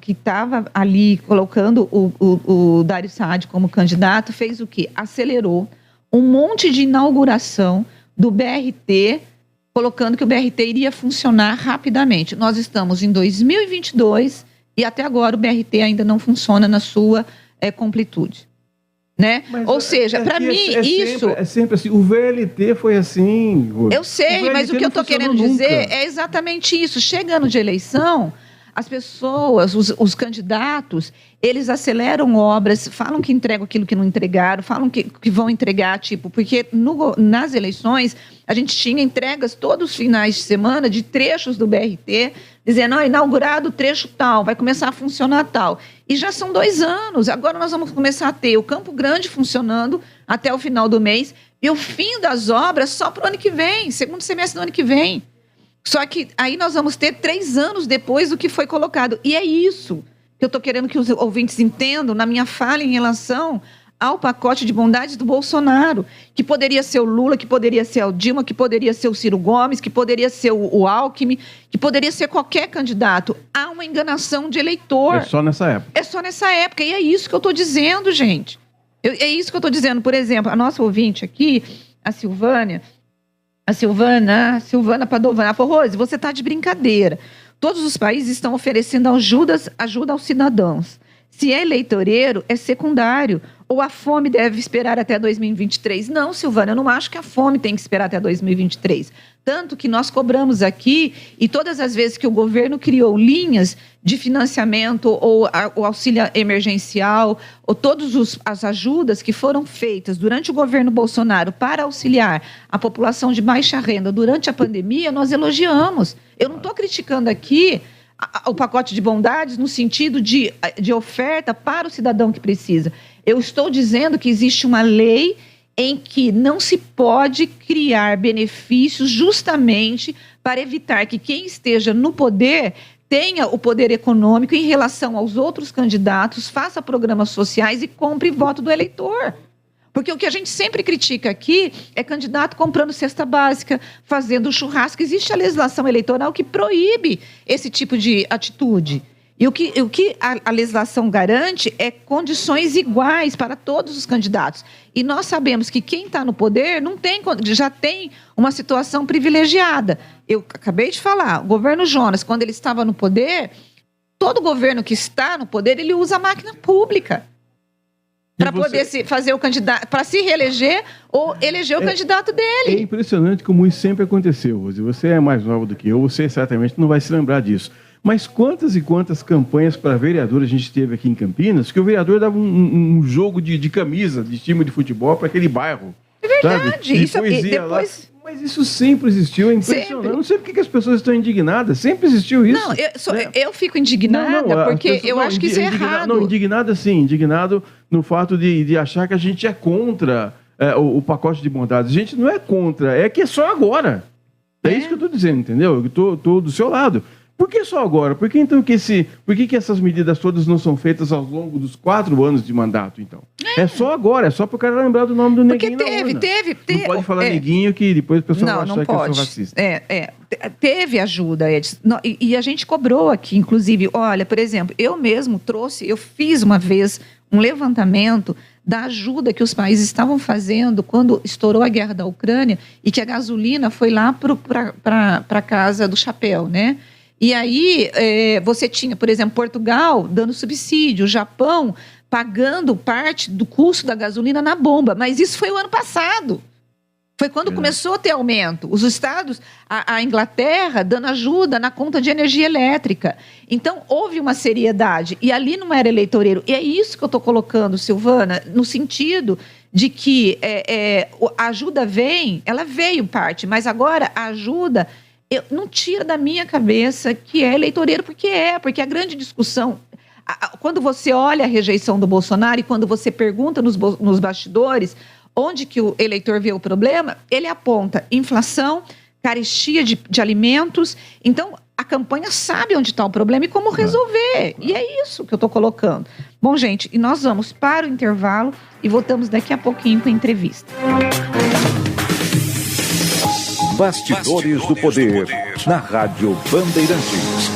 estava ali colocando o Dario Saad como candidato, fez o quê? Acelerou um monte de inauguração do BRT, colocando que o BRT iria funcionar rapidamente. Nós estamos em 2022 e até agora o BRT ainda não funciona na sua completude. Né? Ou seja, para mim, isso... É sempre assim. O VLT foi assim... Eu sei, mas o que eu estou querendo dizer é exatamente isso. Chegando de eleição, as pessoas, os candidatos, eles aceleram obras, falam que entregam aquilo que não entregaram, falam que vão entregar, porque nas eleições a gente tinha entregas todos os finais de semana de trechos do BRT, dizendo, inaugurado o trecho tal, vai começar a funcionar tal. E já são 2 anos, agora nós vamos começar a ter o Campo Grande funcionando até o final do mês, e o fim das obras só para o ano que vem, segundo semestre do ano que vem. Só que aí nós vamos ter 3 anos depois do que foi colocado. E é isso que eu estou querendo que os ouvintes entendam na minha fala em relação ao pacote de bondades do Bolsonaro, que poderia ser o Lula, que poderia ser o Dilma, que poderia ser o Ciro Gomes, que poderia ser o Alckmin, que poderia ser qualquer candidato. Há uma enganação de eleitor. É só nessa época. É só nessa época. E é isso que eu estou dizendo, gente. É isso que eu estou dizendo. Por exemplo, a nossa ouvinte aqui, a Silvana Padovani, ela falou, Rose, você está de brincadeira. Todos os países estão oferecendo ajuda aos cidadãos. Se é eleitoreiro, é secundário. Ou a fome deve esperar até 2023? Não, Silvana, eu não acho que a fome tem que esperar até 2023. Tanto que nós cobramos aqui, e todas as vezes que o governo criou linhas de financiamento ou o auxílio emergencial, ou todas as ajudas que foram feitas durante o governo Bolsonaro para auxiliar a população de baixa renda durante a pandemia, nós elogiamos. Eu não estou criticando aqui o pacote de bondades no sentido de oferta para o cidadão que precisa. Eu estou dizendo que existe uma lei em que não se pode criar benefícios justamente para evitar que quem esteja no poder tenha o poder econômico em relação aos outros candidatos, faça programas sociais e compre voto do eleitor. Porque o que a gente sempre critica aqui é candidato comprando cesta básica, fazendo churrasco. Existe a legislação eleitoral que proíbe esse tipo de atitude. E o que a legislação garante é condições iguais para todos os candidatos. E nós sabemos que quem está no poder já tem uma situação privilegiada. Eu acabei de falar, o governo Jonas, quando ele estava no poder, todo governo que está no poder, ele usa a máquina pública para poder fazer o candidato, para se reeleger ou eleger o candidato dele. É impressionante como isso sempre aconteceu, Rose. Você é mais nova do que eu, você certamente não vai se lembrar disso. Mas quantas e quantas campanhas para vereador a gente teve aqui em Campinas, que o vereador dava um jogo de camisa, de time de futebol para aquele bairro. É verdade. Isso, depois... Mas isso sempre existiu, é impressionante. Sempre. Eu não sei por que as pessoas estão indignadas. Sempre existiu isso. Não, eu fico indignada porque eu acho que isso é errado. Não, indignada sim. Indignado no fato de achar que a gente é contra o pacote de bondades. A gente não é contra, é que é só agora. É isso que eu estou dizendo, entendeu? Eu estou do seu lado. Por que só agora? Por que então que essas medidas todas não são feitas ao longo dos 4 anos de mandato, então? É só agora, é só para o cara lembrar do nome do neguinho. Porque teve. Não pode falar neguinho que depois o pessoal vai achar que eu sou racista. Teve ajuda, Edson. E a gente cobrou aqui, inclusive, olha, por exemplo, eu fiz uma vez um levantamento da ajuda que os países estavam fazendo quando estourou a guerra da Ucrânia e que a gasolina foi lá para a casa do chapéu, né? E aí você tinha, por exemplo, Portugal dando subsídio, o Japão pagando parte do custo da gasolina na bomba. Mas isso foi o ano passado. Foi quando começou a ter aumento. Os estados, a Inglaterra dando ajuda na conta de energia elétrica. Então, houve uma seriedade. E ali não era eleitoreiro. E é isso que eu estou colocando, Silvana, no sentido de que a ajuda ela veio parte, mas agora a ajuda... não tira da minha cabeça que é eleitoreiro, porque a grande discussão, quando você olha a rejeição do Bolsonaro e quando você pergunta nos bastidores onde que o eleitor vê o problema, ele aponta inflação, carestia de alimentos. Então, a campanha sabe onde está o problema e como resolver. E é isso que eu estou colocando. Bom, gente, e nós vamos para o intervalo e voltamos daqui a pouquinho com a entrevista. Bastidores do Poder, na Rádio Bandeirantes.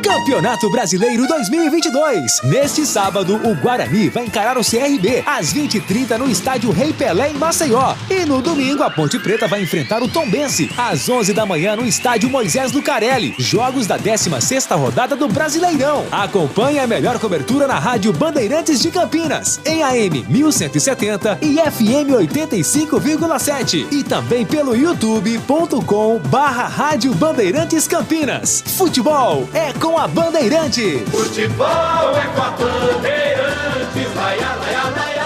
Campeonato Brasileiro 2022. Neste sábado, o Guarani vai encarar o CRB às 20h30 no estádio Rei Pelé, em Maceió. E no domingo, a Ponte Preta vai enfrentar o Tombense às 11 da manhã no estádio Moisés Lucarelli. Jogos da 16ª rodada do Brasileirão. Acompanhe a melhor cobertura na Rádio Bandeirantes de Campinas, em AM 1170 e FM 85,7. E também pelo youtube.com/Rádio Bandeirantes Campinas. Futebol é com a Bandeirantes. Futebol é com a Bandeirantes. Laia, laia, laia,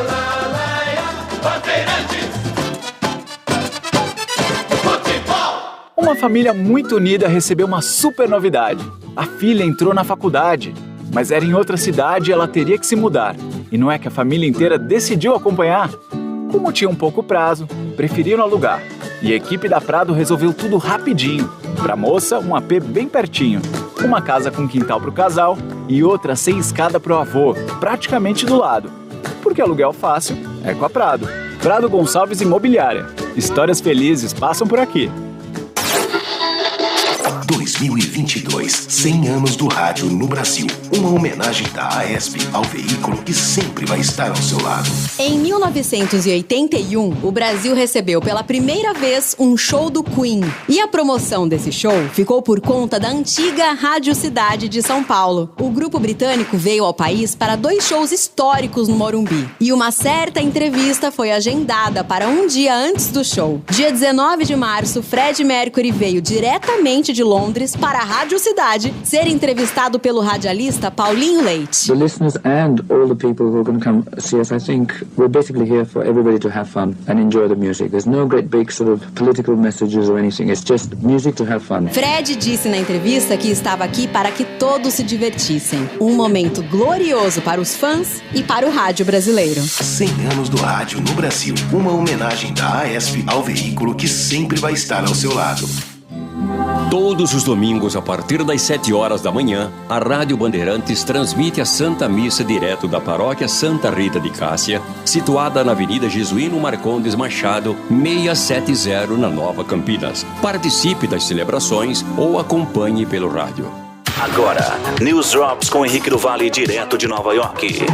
laia, Bandeirantes. Futebol. Uma família muito unida recebeu uma super novidade. A filha entrou na faculdade, mas era em outra cidade e ela teria que se mudar. E não é que a família inteira decidiu acompanhar? Como tinha um pouco prazo, preferiram alugar. E a equipe da Prado resolveu tudo rapidinho. Pra moça, um AP bem pertinho. Uma casa com quintal pro casal e outra sem escada pro avô, praticamente do lado. Porque aluguel fácil é com a Prado. Prado Gonçalves Imobiliária. Histórias felizes passam por aqui. 2022, 100 anos do rádio no Brasil. Uma homenagem da AESP ao veículo que sempre vai estar ao seu lado. Em 1981, o Brasil recebeu pela primeira vez um show do Queen. E a promoção desse show ficou por conta da antiga Rádio Cidade de São Paulo. O grupo britânico veio ao país para 2 shows históricos no Morumbi. E uma certa entrevista foi agendada para um dia antes do show. Dia 19 de março, Freddie Mercury veio diretamente de Londres para a Rádio Cidade ser entrevistado pelo radialista Paulinho Leite. The listeners and all the people who are going to come see us, I think we're basically here for everybody to have fun and enjoy the music. There's no great big sort of political messages or anything. It's just music to have fun. Fred disse na entrevista que estava aqui para que todos se divertissem. Um momento glorioso para os fãs e para o rádio brasileiro. 100 anos do rádio no Brasil. Uma homenagem da AESP ao veículo que sempre vai estar ao seu lado. Todos os domingos, a partir das 7 horas da manhã, a Rádio Bandeirantes transmite a Santa Missa direto da Paróquia Santa Rita de Cássia, situada na Avenida Jesuíno Marcondes Machado, 670, na Nova Campinas. Participe das celebrações ou acompanhe pelo rádio. Agora, News Drops com Henrique do Vale, direto de Nova York.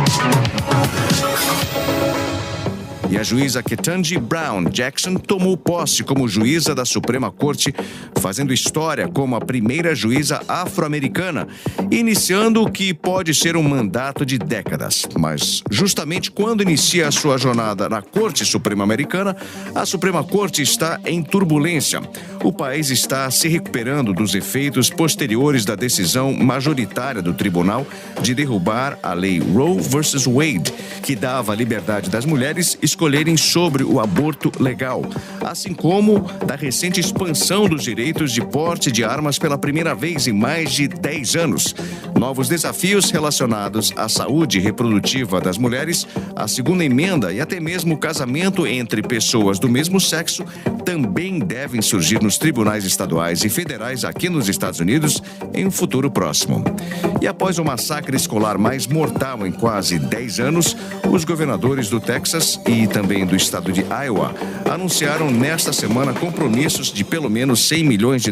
E a juíza Ketanji Brown Jackson tomou posse como juíza da Suprema Corte, fazendo história como a primeira juíza afro-americana, iniciando o que pode ser um mandato de décadas. Mas, justamente quando inicia a sua jornada na Corte Suprema Americana, a Suprema Corte está em turbulência. O país está se recuperando dos efeitos posteriores da decisão majoritária do tribunal de derrubar a lei Roe vs. Wade, que dava a liberdade das mulheres escolherem sobre o aborto legal, assim como da recente expansão dos direitos de porte de armas pela primeira vez em mais de 10 anos. Novos desafios relacionados à saúde reprodutiva das mulheres, a segunda emenda e até mesmo o casamento entre pessoas do mesmo sexo também devem surgir nos tribunais estaduais e federais aqui nos Estados Unidos em um futuro próximo. E após o massacre escolar mais mortal em quase 10 anos, os governadores do Texas e também do estado de Iowa anunciaram nesta semana compromissos de pelo menos $100 milhões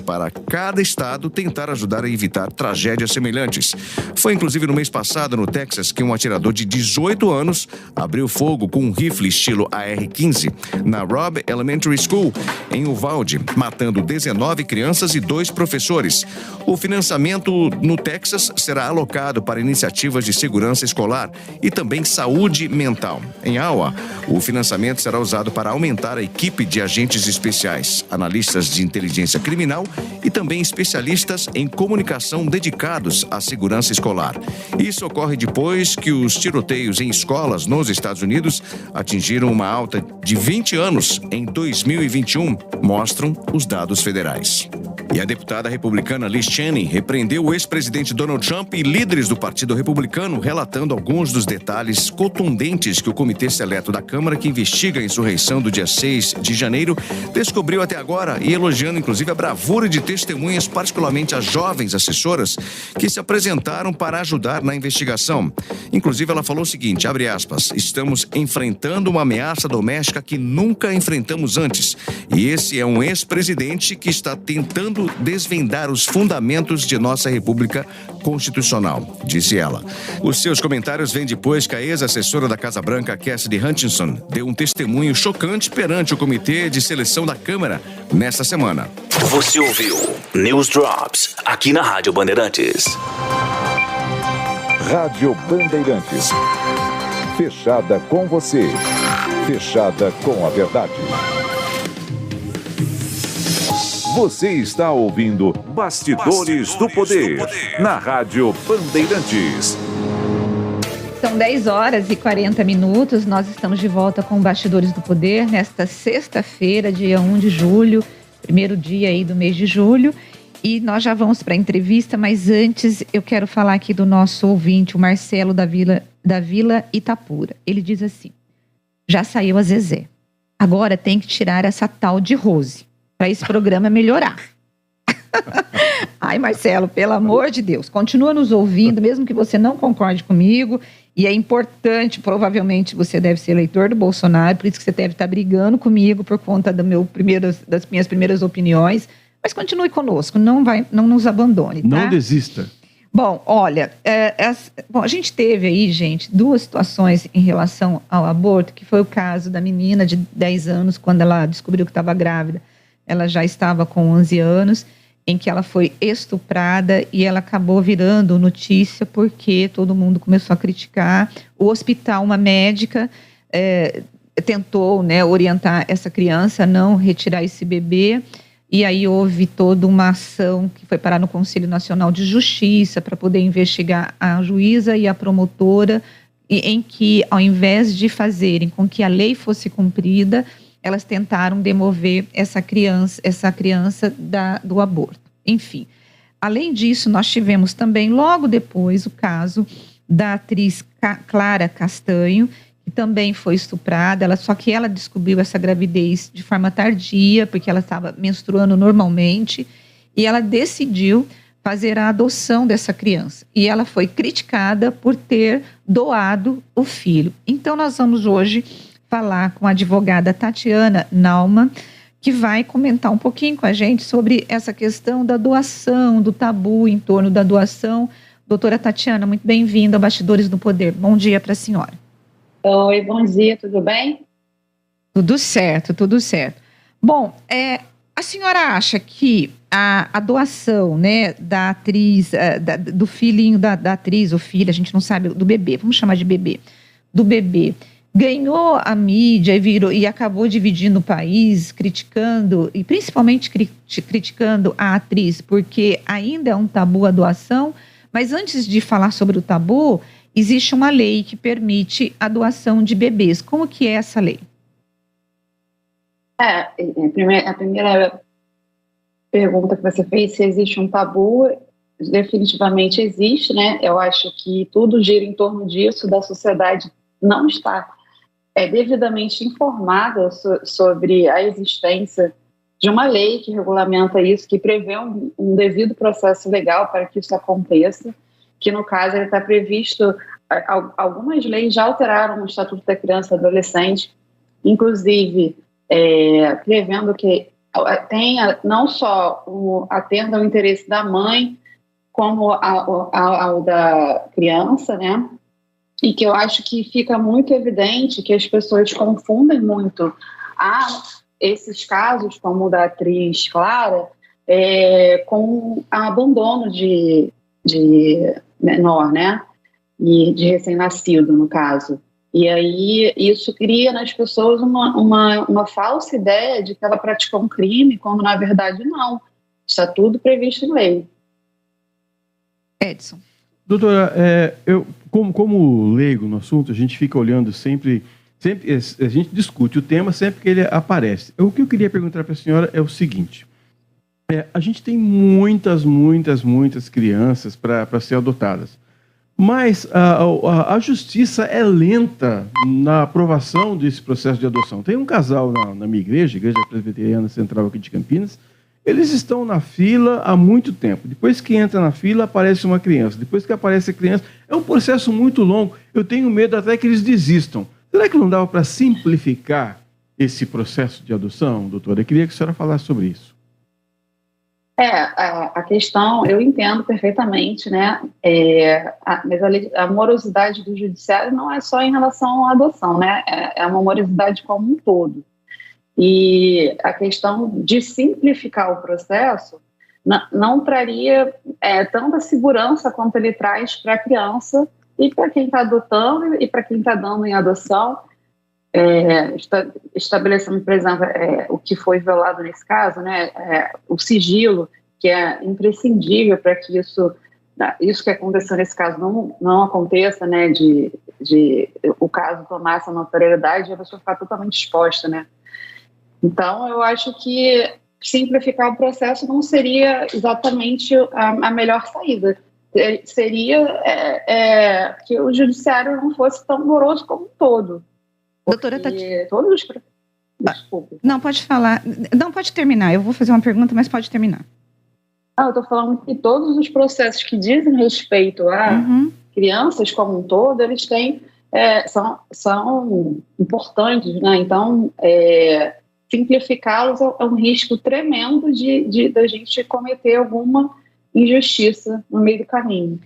para cada estado tentar ajudar a evitar tragédias semelhantes. Foi inclusive no mês passado no Texas que um atirador de 18 anos abriu fogo com um rifle estilo AR-15 na Robb Elementary School em Uvalde, matando 19 crianças e 2 professores. O financiamento no Texas será alocado para iniciativas de segurança escolar e também saúde mental. Em Iowa, o financiamento será usado para aumentar a equipe de agentes especiais, analistas de inteligência criminal e também especialistas em comunicação dedicados à segurança escolar. Isso ocorre depois que os tiroteios em escolas nos Estados Unidos atingiram uma alta de 20 anos em 2021, mostram os dados federais. E a deputada republicana Liz Cheney repreendeu o ex-presidente Donald Trump e líderes do Partido Republicano, relatando alguns dos detalhes contundentes que o Comitê Seleto da Câmara, que investiga a insurreição do dia 6 de janeiro, descobriu até agora, e elogiando inclusive a bravura de testemunhas, particularmente as jovens assessoras, que se apresentaram para ajudar na investigação. Inclusive, ela falou o seguinte, abre aspas, estamos enfrentando uma ameaça doméstica que nunca enfrentamos antes. E esse é um ex-presidente que está tentando desvendar os fundamentos de nossa República Constitucional, disse ela. Os seus comentários vêm depois que a ex-assessora da Casa Branca, Cassidy Hutchinson, deu um testemunho chocante perante o Comitê de Seleção da Câmara nesta semana. Você ouviu News Drops aqui na Rádio Bandeirantes. Rádio Bandeirantes. Fechada com você. Fechada com a verdade. Você está ouvindo Bastidores do Poder, na Rádio Bandeirantes. São 10 horas e 40 minutos, nós estamos de volta com Bastidores do Poder, nesta sexta-feira, dia 1 de julho, primeiro dia aí do mês de julho, e nós já vamos para a entrevista, mas antes eu quero falar aqui do nosso ouvinte, o Marcelo da Vila Itapura. Ele diz assim, já saiu a Zezé, agora tem que tirar essa tal de Rose, para esse programa melhorar. Ai, Marcelo, pelo amor de Deus, continua nos ouvindo, mesmo que você não concorde comigo, e é importante, provavelmente você deve ser eleitor do Bolsonaro, por isso que você deve estar brigando comigo por conta das minhas primeiras opiniões, mas continue conosco, não nos abandone, tá? Não desista. Bom, olha, a gente teve aí, gente, duas situações em relação ao aborto, que foi o caso da menina de 10 anos, quando ela descobriu que estava grávida, ela já estava com 11 anos, em que ela foi estuprada e ela acabou virando notícia porque todo mundo começou a criticar. O hospital, uma médica, tentou, né, orientar essa criança a não retirar esse bebê, e aí houve toda uma ação que foi parar no Conselho Nacional de Justiça para poder investigar a juíza e a promotora, em que, ao invés de fazerem com que a lei fosse cumprida, elas tentaram demover essa criança do aborto. Enfim, além disso, nós tivemos também, logo depois, o caso da atriz Clara Castanho, que também foi estuprada, só que ela descobriu essa gravidez de forma tardia, porque ela estava menstruando normalmente, e ela decidiu fazer a adoção dessa criança. E ela foi criticada por ter doado o filho. Então, nós vamos hoje falar com a advogada Tatiana Naumann, que vai comentar um pouquinho com a gente sobre essa questão da doação, do tabu em torno da doação. Doutora Tatiana, muito bem-vinda ao Bastidores do Poder. Bom dia para a senhora. Oi, bom dia, tudo bem? Tudo certo, tudo certo. Bom, a senhora acha que a doação, né, da atriz, do filhinho da atriz, ou filha, a gente não sabe, do bebê, vamos chamar de bebê, do bebê, ganhou a mídia e acabou dividindo o país, criticando, e principalmente criticando a atriz, porque ainda é um tabu a doação, mas antes de falar sobre o tabu, existe uma lei que permite a doação de bebês. Como que é essa lei? A primeira pergunta que você fez, se existe um tabu, definitivamente existe, né? Eu acho que tudo gira em torno disso, da sociedade não estar devidamente informada sobre a existência de uma lei que regulamenta isso, que prevê um devido processo legal para que isso aconteça, que no caso ele está previsto, algumas leis já alteraram o Estatuto da Criança e Adolescente, inclusive prevendo que tenha não só atenda ao interesse da mãe, como ao da criança, né? E que eu acho que fica muito evidente que as pessoas confundem muito esses casos, como o da atriz Clara, com abandono de menor, né? E de recém-nascido, no caso. E aí isso cria nas pessoas uma falsa ideia de que ela praticou um crime, quando na verdade não. Está tudo previsto em lei. Edson. Doutora, eu, como leigo no assunto, a gente fica olhando sempre a gente discute o tema sempre que ele aparece. O que eu queria perguntar para a senhora é o seguinte: A gente tem muitas crianças para ser adotadas. Mas a justiça é lenta na aprovação desse processo de adoção. Tem um casal na minha igreja, Igreja Presbiteriana Central aqui de Campinas, eles estão na fila há muito tempo. Depois que entra na fila, aparece uma criança. Depois que aparece a criança, é um processo muito longo. Eu tenho medo até que eles desistam. Será que não dava para simplificar esse processo de adoção, doutora? Eu queria que a senhora falasse sobre isso. A questão, eu entendo perfeitamente, né? Mas a morosidade do judiciário não é só em relação à adoção, né? É uma morosidade como um todo. E a questão de simplificar o processo não traria tanta segurança quanto ele traz para a criança e para quem está adotando e para quem está dando em adoção. Estabelecendo, por exemplo, o que foi violado nesse caso, né, o sigilo, que é imprescindível para que isso que aconteceu nesse caso não aconteça, né, de o caso tomar essa notoriedade e a pessoa ficar totalmente exposta, né. Então, eu acho que simplificar o processo não seria exatamente a melhor saída. Seria que o judiciário não fosse tão moroso como um todo. Doutora Tatiana. Desculpe. Não, pode falar. Não, pode terminar. Eu vou fazer uma pergunta, mas pode terminar. Eu estou falando que todos os processos que dizem respeito a crianças como um todo, eles têm, são importantes, né? Então, simplificá-los é um risco tremendo da gente cometer alguma injustiça no meio do caminho.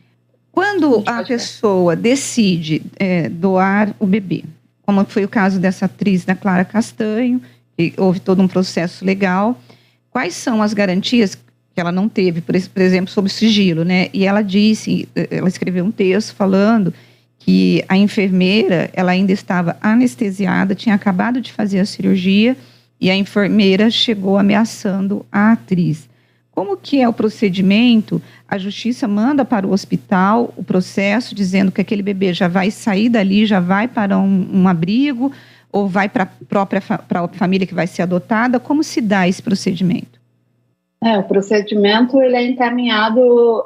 Quando a pessoa decide doar o bebê, como foi o caso dessa atriz da Clara Castanho, que houve todo um processo legal, quais são as garantias que ela não teve, por exemplo, sobre o sigilo, né? E ela escreveu um texto falando que a enfermeira, ela ainda estava anestesiada, tinha acabado de fazer a cirurgia e a enfermeira chegou ameaçando a atriz. Como que é o procedimento? A justiça manda para o hospital o processo dizendo que aquele bebê já vai sair dali, já vai para um abrigo ou vai para a família que vai ser adotada? Como se dá esse procedimento? O procedimento ele é encaminhado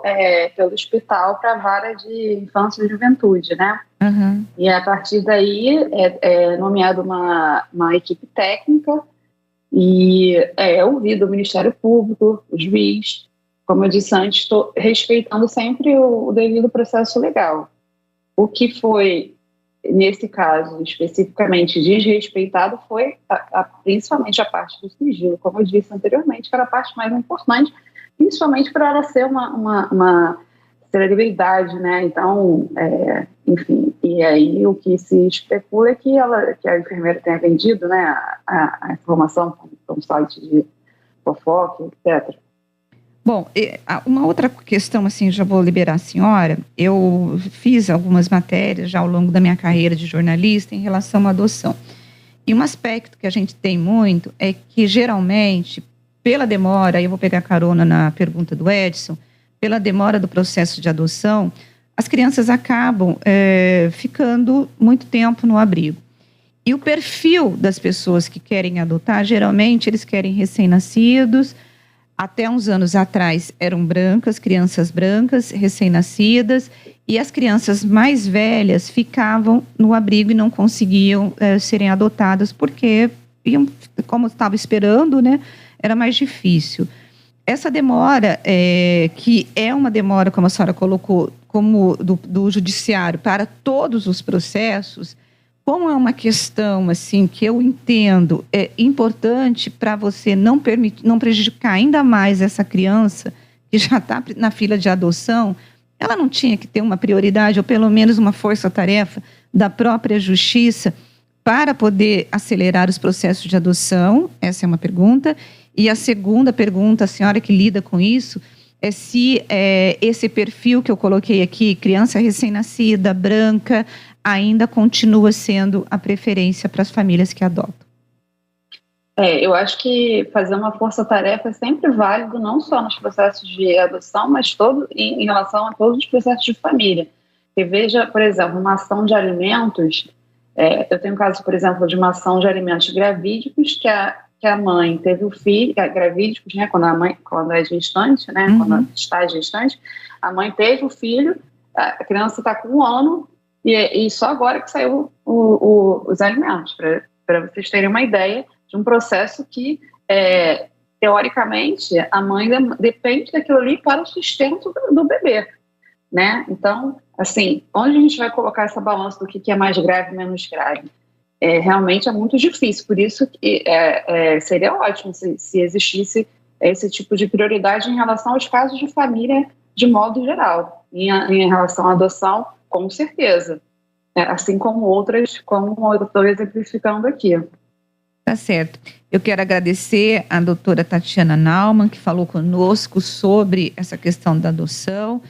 pelo hospital para a vara de infância e juventude, né? Uhum. E a partir daí é nomeada uma equipe técnica e é ouvido o Ministério Público, o juiz. Como eu disse antes, estou respeitando sempre o devido processo legal. O que foi, nesse caso, especificamente desrespeitado foi principalmente a parte do sigilo, como eu disse anteriormente, que era a parte mais importante, principalmente para ela ser uma celebridade, né? Então, enfim, e aí o que se especula é que a enfermeira tenha vendido, né, a informação para um site de fofoca, etc. Bom, uma outra questão, assim, já vou liberar a senhora. Eu fiz algumas matérias já ao longo da minha carreira de jornalista em relação à adoção. E um aspecto que a gente tem muito é que, geralmente, pela demora, eu vou pegar carona na pergunta do Edson, pela demora do processo de adoção, as crianças acabam ficando muito tempo no abrigo. E o perfil das pessoas que querem adotar, geralmente, eles querem recém-nascidos. Até uns anos atrás eram brancas, crianças brancas, recém-nascidas, e as crianças mais velhas ficavam no abrigo e não conseguiam serem adotadas porque, como estava esperando, né, era mais difícil. Essa demora, que é uma demora, como a senhora colocou, como do judiciário para todos os processos, como é uma questão assim que eu entendo é importante para você não prejudicar ainda mais essa criança que já está na fila de adoção, ela não tinha que ter uma prioridade ou pelo menos uma força-tarefa da própria justiça para poder acelerar os processos de adoção? Essa é uma pergunta. E a segunda pergunta, a senhora que lida com isso, é se esse perfil que eu coloquei aqui, criança recém-nascida, branca, ainda continua sendo a preferência para as famílias que adotam. Eu acho que fazer uma força-tarefa é sempre válido, não só nos processos de adoção, mas em relação a todos os processos de família. Porque veja, por exemplo, uma ação de alimentos, eu tenho um caso, por exemplo, de uma ação de alimentos gravídicos, que que a mãe teve o filho, gravídicos, né, quando é gestante, né, quando está gestante, a mãe teve o filho, a criança está com 1 ano, e só agora que saiu os alimentos, para vocês terem uma ideia de um processo que, teoricamente, a mãe depende daquilo ali para o sustento do bebê, né? Então, assim, onde a gente vai colocar essa balança do que é mais grave e menos grave? Realmente é muito difícil, por isso que seria ótimo se existisse esse tipo de prioridade em relação aos casos de família de modo geral, em relação à adoção, com certeza, assim como outras, como eu estou exemplificando aqui. Tá certo. Eu quero agradecer a doutora Tatiana Naumann, que falou conosco sobre essa questão da adoção,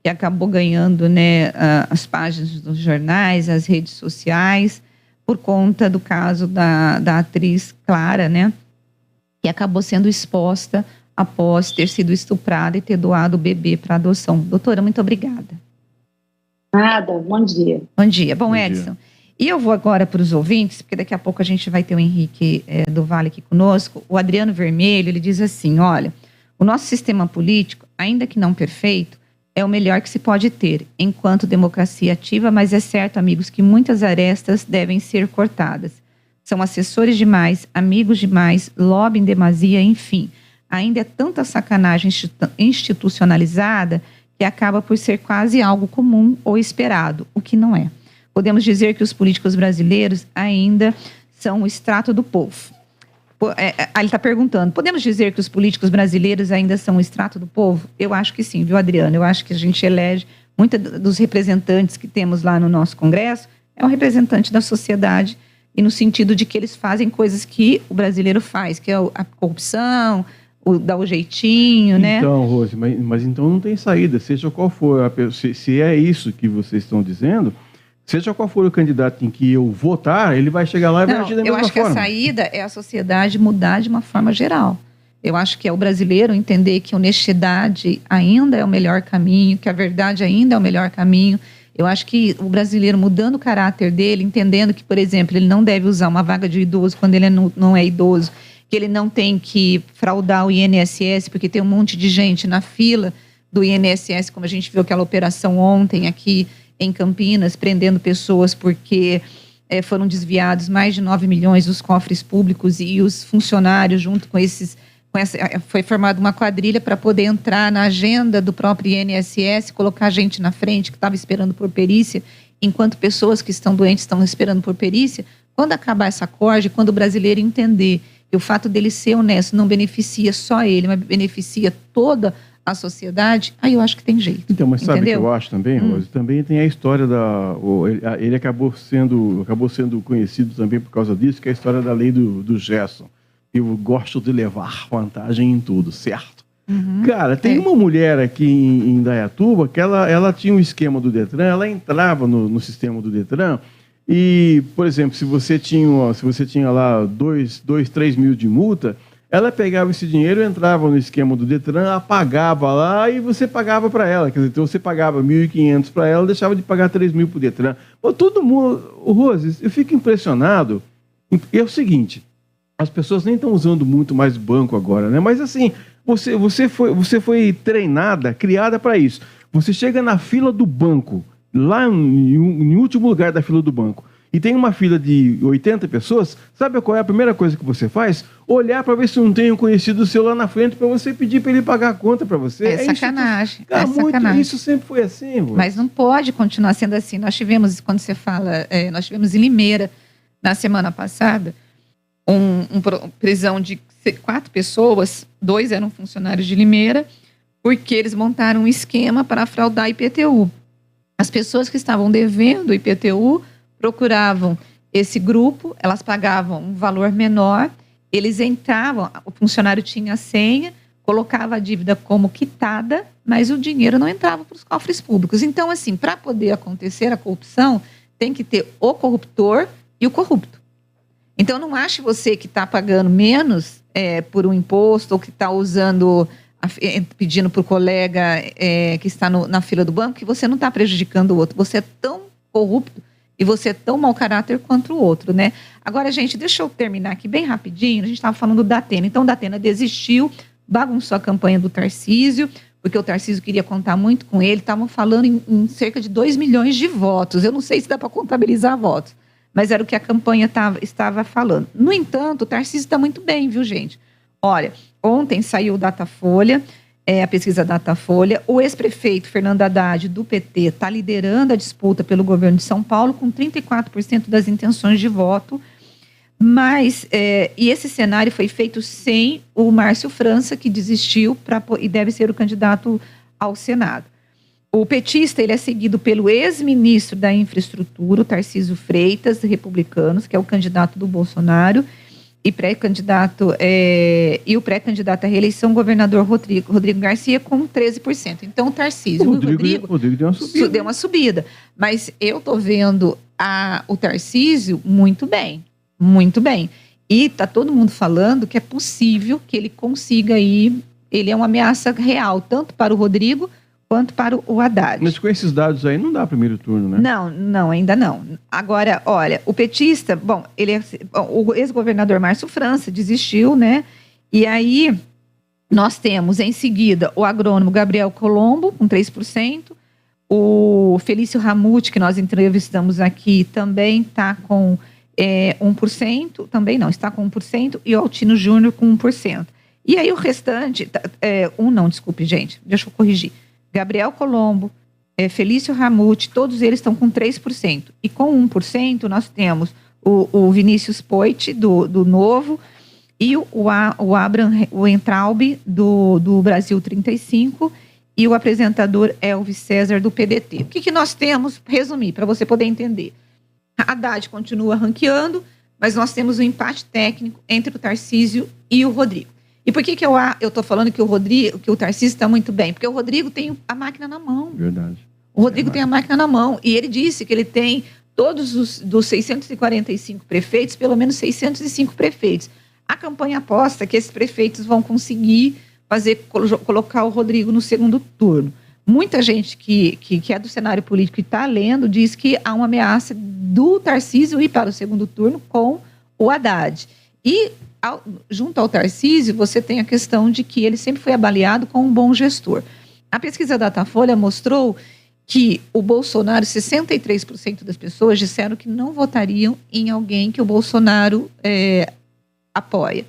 que acabou ganhando, né, as páginas dos jornais, as redes sociais, por conta do caso da atriz Clara, né, que acabou sendo exposta após ter sido estuprada e ter doado o bebê para adoção. Doutora, muito obrigada. Nada, bom dia. Bom dia. Bom, Edson, e eu vou agora para os ouvintes, porque daqui a pouco a gente vai ter o Henrique do Vale aqui conosco. O Adriano Vermelho, ele diz assim, olha, o nosso sistema político, ainda que não perfeito, é o melhor que se pode ter, enquanto democracia ativa, mas é certo, amigos, que muitas arestas devem ser cortadas. São assessores demais, amigos demais, lobby em demasia, enfim. Ainda é tanta sacanagem institucionalizada que acaba por ser quase algo comum ou esperado, o que não é. Podemos dizer que os políticos brasileiros ainda são o extrato do povo. Ele está perguntando, podemos dizer que os políticos brasileiros ainda são o extrato do povo? Eu acho que sim, viu, Adriano? Eu acho que a gente elege, muitos dos representantes que temos lá no nosso Congresso, é um representante da sociedade, e no sentido de que eles fazem coisas que o brasileiro faz, que é a corrupção, dar o jeitinho, né? Então, Rose, mas então não tem saída, seja qual for, se é isso que vocês estão dizendo, seja qual for o candidato em que eu votar, ele vai chegar lá e vai agir da mesma forma. Eu acho que a saída é a sociedade mudar de uma forma geral. Eu acho que é o brasileiro entender que a honestidade ainda é o melhor caminho, que a verdade ainda é o melhor caminho. Eu acho que o brasileiro mudando o caráter dele, entendendo que, por exemplo, ele não deve usar uma vaga de idoso quando ele não é idoso, que ele não tem que fraudar o INSS, porque tem um monte de gente na fila do INSS, como a gente viu aquela operação ontem aqui em Campinas, prendendo pessoas porque foram desviados mais de 9 milhões dos cofres públicos, e os funcionários, junto com foi formada uma quadrilha para poder entrar na agenda do próprio INSS, colocar gente na frente que estava esperando por perícia, enquanto pessoas que estão doentes estão esperando por perícia. Quando acabar essa corte, quando o brasileiro entender que o fato dele ser honesto não beneficia só ele, mas beneficia toda a sociedade, aí eu acho que tem jeito. Então, mas sabe o que eu acho também, Rose? Também tem a história ele acabou sendo conhecido também por causa disso, que é a história da lei do Gerson. Eu gosto de levar vantagem em tudo, certo? Uhum. Cara, tem uma mulher aqui em Indaiatuba que ela tinha um esquema do Detran, ela entrava no sistema do Detran e, por exemplo, se você tinha lá 3 mil de multa, ela pegava esse dinheiro, entrava no esquema do Detran, apagava lá e você pagava para ela. Quer dizer, então você pagava 1.500 para ela, deixava de pagar 3 mil para o Detran. Pô, todo mundo... Rose, eu fico impressionado. É o seguinte, as pessoas nem estão usando muito mais banco agora, né? Mas assim, você foi treinada, criada para isso. Você chega na fila do banco, lá em último lugar da fila do banco, e tem uma fila de 80 pessoas, sabe qual é a primeira coisa que você faz? Olhar para ver se não tem um conhecido seu lá na frente para você pedir para ele pagar a conta para você. É sacanagem. Isso, sacanagem. Isso sempre foi assim. Rose. Mas não pode continuar sendo assim. Nós tivemos, quando você fala, nós tivemos em Limeira, na semana passada, prisão de 4 pessoas, 2 eram funcionários de Limeira, porque eles montaram um esquema para fraudar IPTU. As pessoas que estavam devendo IPTU procuravam esse grupo, elas pagavam um valor menor, eles entravam, o funcionário tinha a senha, colocava a dívida como quitada, mas o dinheiro não entrava para os cofres públicos. Então, assim, para poder acontecer a corrupção, tem que ter o corruptor e o corrupto. Então, não ache você que está pagando menos por um imposto ou que está pedindo para o colega que está na fila do banco, que você não está prejudicando o outro. Você é tão corrupto e você é tão mau caráter quanto o outro, né? Agora, gente, deixa eu terminar aqui bem rapidinho. A gente estava falando da Atena. Então, da Atena desistiu, bagunçou a campanha do Tarcísio, porque o Tarcísio queria contar muito com ele. Estavam falando em cerca de 2 milhões de votos. Eu não sei se dá para contabilizar votos, mas era o que a campanha estava falando. No entanto, o Tarcísio está muito bem, viu, gente? Olha, ontem saiu o Datafolha, a pesquisa Datafolha. O ex-prefeito Fernando Haddad, do PT, está liderando a disputa pelo governo de São Paulo com 34% das intenções de voto. Mas, e esse cenário foi feito sem o Márcio França, que desistiu e deve ser o candidato ao Senado. O petista, ele é seguido pelo ex-ministro da Infraestrutura, o Tarcísio Freitas, republicanos, que é o candidato do Bolsonaro, e pré-candidato, e o pré-candidato à reeleição, o governador Rodrigo Garcia, com 13%. Então, o Tarcísio e o Rodrigo deu uma subida. Mas eu estou vendo o Tarcísio muito bem. Muito bem. E está todo mundo falando que é possível que ele consiga ir. Ele é uma ameaça real, tanto para o Rodrigo quanto para o Haddad. Mas com esses dados aí não dá primeiro turno, né? Não, ainda não. Agora, olha, o petista, o ex-governador Márcio França desistiu, né? E aí nós temos em seguida o agrônomo Gabriel Colombo, com 3%. O Felício Ramute, que nós entrevistamos aqui, também está com 1%, também não, está com 1%, e o Altino Júnior com 1%. E aí o restante, desculpe, gente, deixa eu corrigir. Gabriel Colombo, Felício Ramute, todos eles estão com 3%. E com 1% nós temos o Vinícius Poit, do Novo, e o Entraub, do Brasil 35, e o apresentador Elvis César, do PDT. O que nós temos? Resumir, para você poder entender. A Haddad continua ranqueando, mas nós temos um empate técnico entre o Tarcísio e o Rodrigo. E por que eu estou falando que o Tarcísio está muito bem? Porque o Rodrigo tem a máquina na mão. Verdade. O Rodrigo tem a máquina na mão. E ele disse que ele tem todos dos 645 prefeitos, pelo menos 605 prefeitos. A campanha aposta que esses prefeitos vão conseguir colocar o Rodrigo no segundo turno. Muita gente que é do cenário político e está lendo diz que há uma ameaça do Tarcísio ir para o segundo turno com o Haddad. E junto ao Tarcísio, você tem a questão de que ele sempre foi avaliado como um bom gestor. A pesquisa Datafolha mostrou que o Bolsonaro, 63% das pessoas disseram que não votariam em alguém que o Bolsonaro apoia.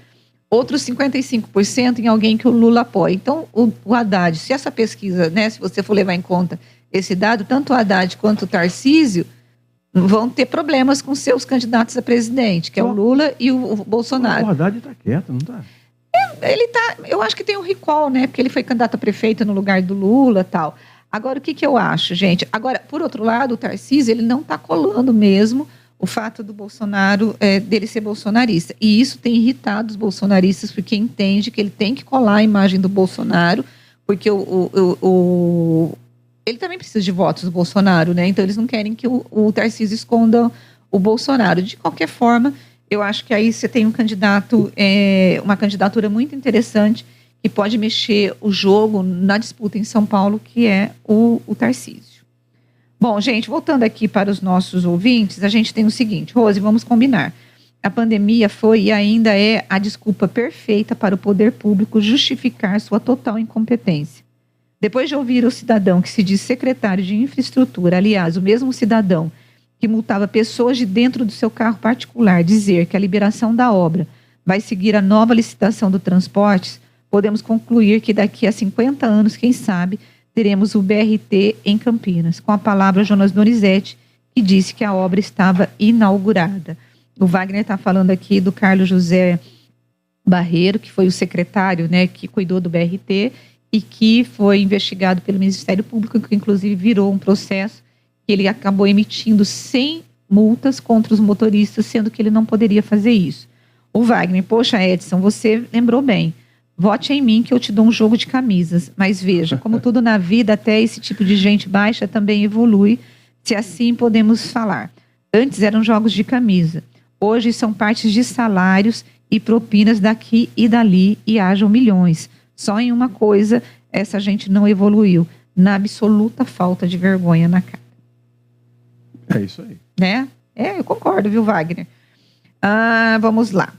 Outros 55% em alguém que o Lula apoia. Então, o Haddad, se essa pesquisa, né, se você for levar em conta esse dado, tanto o Haddad quanto o Tarcísio vão ter problemas com seus candidatos a presidente, que é o Lula e o Bolsonaro. O Haddad está quieto, não está? Ele tá, eu acho que tem um recall, né, porque ele foi candidato a prefeito no lugar do Lula e tal. Agora, o que eu acho, gente? Agora, por outro lado, o Tarcísio, ele não está colando mesmo o fato do Bolsonaro, dele ser bolsonarista. E isso tem irritado os bolsonaristas, porque entende que ele tem que colar a imagem do Bolsonaro, porque ele também precisa de votos do Bolsonaro, né? Então, eles não querem que o Tarcísio esconda o Bolsonaro. De qualquer forma, eu acho que aí você tem um candidato, uma candidatura muito interessante, que pode mexer o jogo na disputa em São Paulo, que é o Tarcísio. Bom, gente, voltando aqui para os nossos ouvintes, a gente tem o seguinte, Rose, vamos combinar. A pandemia foi e ainda é a desculpa perfeita para o poder público justificar sua total incompetência. Depois de ouvir o cidadão que se diz secretário de infraestrutura, aliás, o mesmo cidadão que multava pessoas de dentro do seu carro particular, dizer que a liberação da obra vai seguir a nova licitação do transportes, podemos concluir que daqui a 50 anos, quem sabe, teremos o BRT em Campinas, com a palavra Jonas Donizete, que disse que a obra estava inaugurada. O Wagner está falando aqui do Carlos José Barreiro, que foi o secretário, né, que cuidou do BRT e que foi investigado pelo Ministério Público, que inclusive virou um processo que ele acabou emitindo 100 multas contra os motoristas, sendo que ele não poderia fazer isso. O Wagner, poxa, Edson, você lembrou bem. Vote em mim que eu te dou um jogo de camisas. Mas veja, como tudo na vida, até esse tipo de gente baixa também evolui, se assim podemos falar. Antes eram jogos de camisa. Hoje são partes de salários e propinas daqui e dali e hajam milhões. Só em uma coisa essa gente não evoluiu. Na absoluta falta de vergonha na cara. É isso aí. Né? Eu concordo, viu, Wagner? Vamos lá.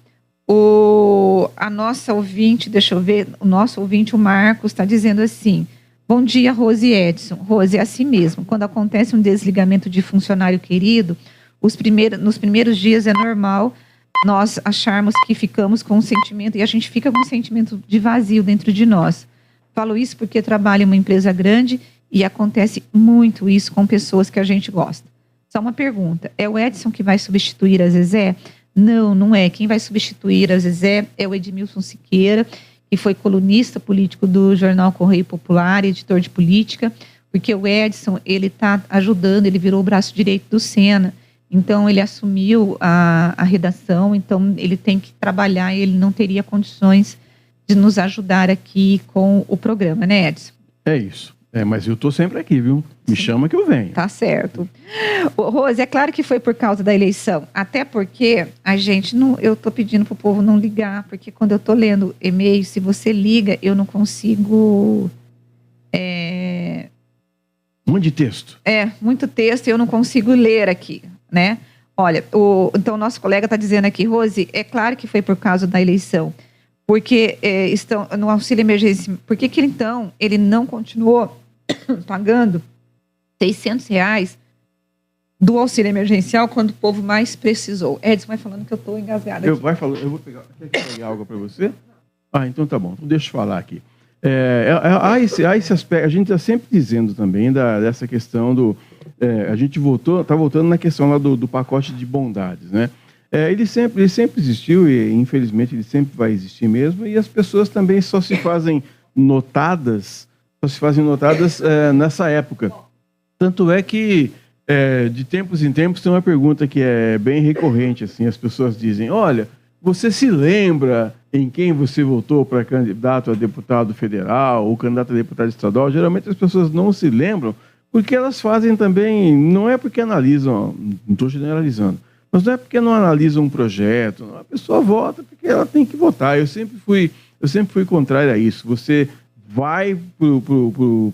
A nossa ouvinte, deixa eu ver, o nosso ouvinte, o Marcos, está dizendo assim: bom dia, Rose e Edson. Rose, é assim mesmo. Quando acontece um desligamento de funcionário querido, nos primeiros dias é normal nós acharmos que ficamos com um sentimento, e a gente fica com um sentimento de vazio dentro de nós. Falo isso porque trabalho em uma empresa grande e acontece muito isso com pessoas que a gente gosta. Só uma pergunta: é o Edson que vai substituir a Zezé? Não, não é. Quem vai substituir a Zezé é o Edmilson Siqueira, que foi colunista político do jornal Correio Popular, editor de política, porque o Edson, ele está ajudando, ele virou o braço direito do Sena. Então, ele assumiu a redação, então ele tem que trabalhar e ele não teria condições de nos ajudar aqui com o programa, né, Edson? É isso. Mas eu estou sempre aqui, viu? Me chama que eu venho. Tá certo. Rose, é claro que foi por causa da eleição, até porque a gente não... Eu estou pedindo para o povo não ligar, porque quando eu estou lendo e-mail, se você liga, eu não consigo... Muito de texto. Muito texto e eu não consigo ler aqui, né? Olha, então o nosso colega está dizendo aqui: Rose, é claro que foi por causa da eleição, porque estão no auxílio emergencial. Por que então ele não continuou pagando R$600 do auxílio emergencial quando o povo mais precisou? Edson vai falando que eu estou engasgada. Eu vou pegar. Quer pegar algo para você? Então tá bom. Então deixa eu falar aqui. Há esse aspecto, a gente está sempre dizendo também dessa questão do... a gente está voltando na questão lá do pacote de bondades, né? Ele sempre existiu e, infelizmente, ele sempre vai existir mesmo, e as pessoas também só se fazem notadas nessa época. Tanto é que, de tempos em tempos, tem uma pergunta que é bem recorrente, assim, as pessoas dizem: olha, você se lembra em quem você votou para candidato a deputado federal ou candidato a deputado estadual? Geralmente as pessoas não se lembram, porque elas fazem também, não é porque analisam, não estou generalizando, mas não é porque não analisam um projeto, a pessoa vota porque ela tem que votar. Eu sempre fui contrário a isso. Você vai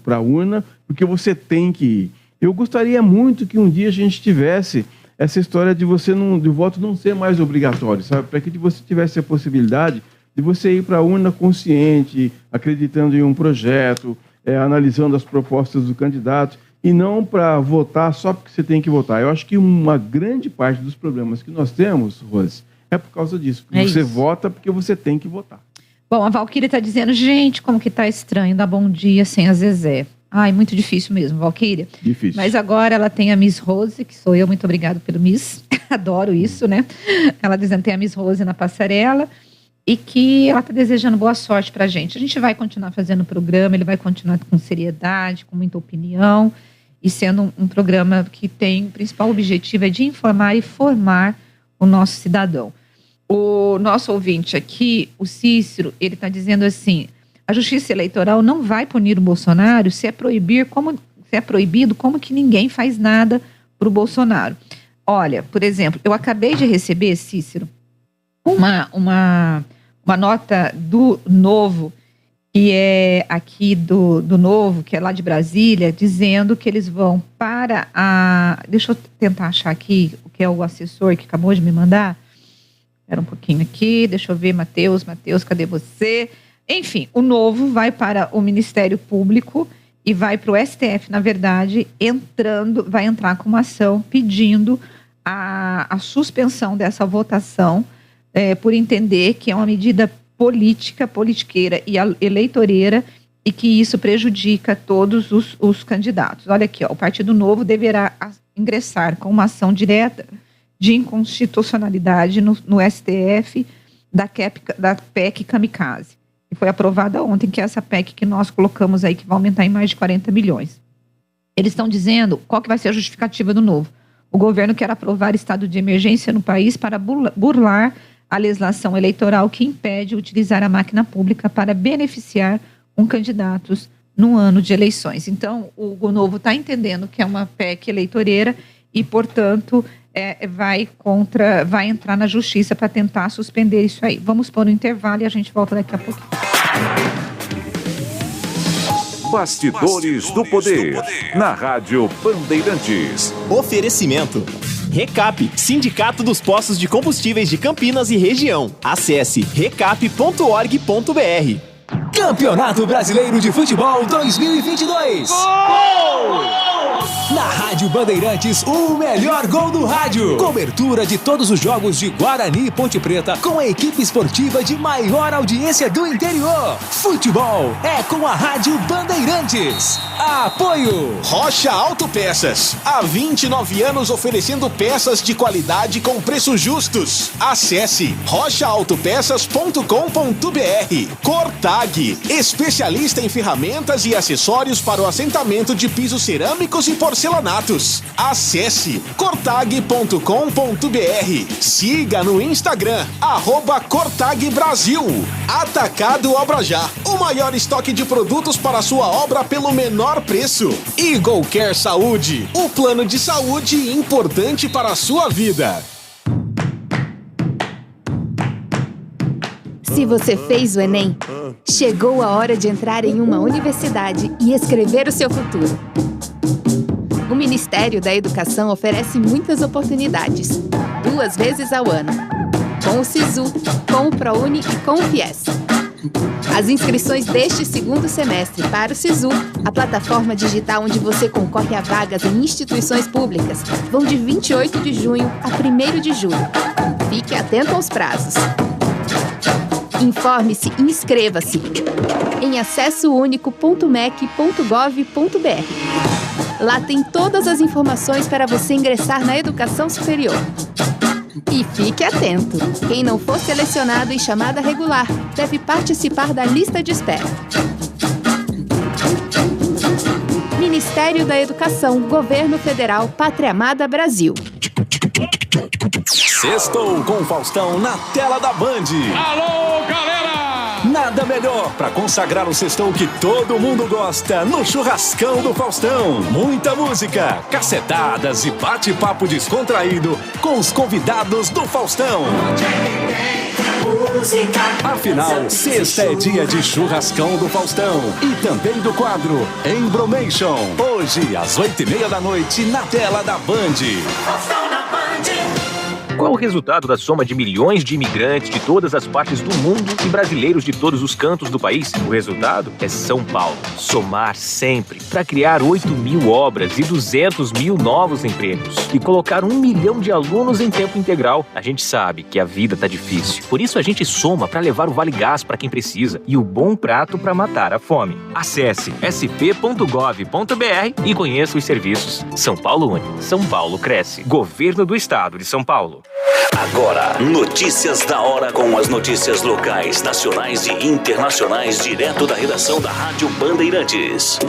para a urna porque você tem que ir. Eu gostaria muito que um dia a gente tivesse essa história de de voto não ser mais obrigatório, sabe? Para que você tivesse a possibilidade de você ir para a urna consciente, acreditando em um projeto, analisando as propostas do candidato, e não para votar só porque você tem que votar. Eu acho que uma grande parte dos problemas que nós temos, Rose, é por causa disso. Você vota porque você tem que votar. Bom, a Valquíria está dizendo: gente, como que tá estranho dar bom dia sem a Zezé. Muito difícil mesmo, Valquíria. Difícil. Mas agora ela tem a Miss Rose, que sou eu, muito obrigada pelo Miss. Adoro isso, né? Ela dizendo que tem a Miss Rose na passarela e que ela está desejando boa sorte pra gente. A gente vai continuar fazendo o programa, ele vai continuar com seriedade, com muita opinião, e sendo um programa que tem o principal objetivo é de informar e formar o nosso cidadão. O nosso ouvinte aqui, o Cícero, ele está dizendo assim: a Justiça Eleitoral não vai punir o Bolsonaro se é proibido, como que ninguém faz nada para o Bolsonaro? Olha, por exemplo, eu acabei de receber, Cícero, uma nota do Novo, que é aqui do Novo, que é lá de Brasília, dizendo que eles vão para a... Deixa eu tentar achar aqui, o que é o assessor que acabou de me mandar. Espera um pouquinho aqui, deixa eu ver, Matheus, cadê você? Enfim, o Novo vai para o Ministério Público e vai para o STF, na verdade, vai entrar com uma ação pedindo a suspensão dessa votação, por entender que é uma medida politiqueira e eleitoreira e que isso prejudica todos os candidatos. Olha aqui, o Partido Novo deverá ingressar com uma ação direta de inconstitucionalidade no STF da PEC Kamikaze, que foi aprovada ontem, que é essa PEC que nós colocamos aí, que vai aumentar em mais de 40 milhões. Eles estão dizendo qual que vai ser a justificativa do Novo. O governo quer aprovar estado de emergência no país para burlar a legislação eleitoral que impede utilizar a máquina pública para beneficiar candidatos no ano de eleições. Então, o Novo está entendendo que é uma PEC eleitoreira e, portanto, vai entrar na justiça para tentar suspender isso aí. Vamos pôr no intervalo e a gente volta daqui a pouquinho. Bastidores do Poder, na Rádio Bandeirantes. Oferecimento. Recap, Sindicato dos Postos de Combustíveis de Campinas e Região. Acesse recap.org.br. Campeonato Brasileiro de Futebol 2022. Gol! Na Rádio Bandeirantes, o melhor gol do rádio. Cobertura de todos os jogos de Guarani e Ponte Preta com a equipe esportiva de maior audiência do interior. Futebol é com a Rádio Bandeirantes. Apoio Rocha Autopeças. Há 29 anos oferecendo peças de qualidade com preços justos. Acesse rochaautopeças.com.br. Cortag, especialista em ferramentas e acessórios para o assentamento de pisos cerâmicos e porcelanatos. Acesse cortag.com.br. Siga no Instagram, @CortagBrasil. Atacado Obra Já, o maior estoque de produtos para a sua obra pelo menor preço. Eagle Care Saúde, o plano de saúde importante para a sua vida. Se você fez o Enem, chegou a hora de entrar em uma universidade e escrever o seu futuro. O Ministério da Educação oferece muitas oportunidades, 2 vezes ao ano, com o SISU, com o ProUni e com o FIES. As inscrições deste 2º semestre para o SISU, a plataforma digital onde você concorre a vagas em instituições públicas, vão de 28 de junho a 1º de julho. Fique atento aos prazos. Informe-se e inscreva-se em acessounico.mec.gov.br. Lá tem todas as informações para você ingressar na educação superior. E fique atento! Quem não for selecionado em chamada regular deve participar da lista de espera. Ministério da Educação, Governo Federal, Pátria Amada Brasil. Sextou com o Faustão na tela da Band. Alô, galera! Nada melhor para consagrar o sextou que todo mundo gosta no churrascão do Faustão. Muita música, cacetadas e bate-papo descontraído com os convidados do Faustão. Afinal, sexta é dia de churrascão do Faustão e também do quadro Embromation. Hoje, às 8h30 da noite, na tela da Band. Faustão na Band. Qual o resultado da soma de milhões de imigrantes de todas as partes do mundo e brasileiros de todos os cantos do país? O resultado é São Paulo. Somar sempre para criar 8.000 obras e 200.000 novos empregos e colocar 1 milhão de alunos em tempo integral. A gente sabe que a vida tá difícil. Por isso a gente soma para levar o Vale Gás para quem precisa e o Bom Prato para matar a fome. Acesse sp.gov.br e conheça os serviços. São Paulo une. São Paulo cresce. Governo do Estado de São Paulo. Agora, notícias da hora com as notícias locais, nacionais e internacionais direto da redação da Rádio Bandeirantes.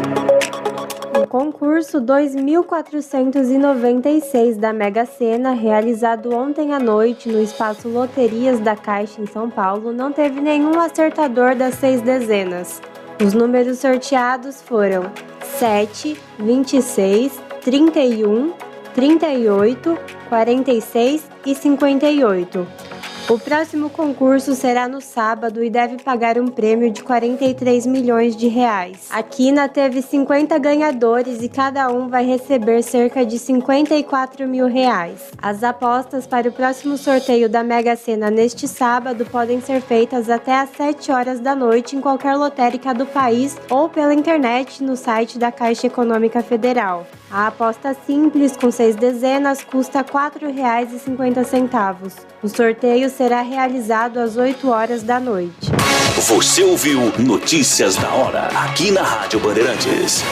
O concurso 2496 da Mega Sena, realizado ontem à noite no espaço Loterias da Caixa em São Paulo, não teve nenhum acertador das 6 dezenas. Os números sorteados foram 7, 26, 31, 38, 46 e 58. O próximo concurso será no sábado e deve pagar um prêmio de 43 milhões de reais. A Quina teve 50 ganhadores e cada um vai receber cerca de 54 mil reais. As apostas para o próximo sorteio da Mega Sena neste sábado podem ser feitas até às 7 horas da noite em qualquer lotérica do país ou pela internet no site da Caixa Econômica Federal. A aposta simples com 6 dezenas custa R$ 4,50. O sorteio será realizado às 8 horas da noite. Você ouviu Notícias da Hora, aqui na Rádio Bandeirantes.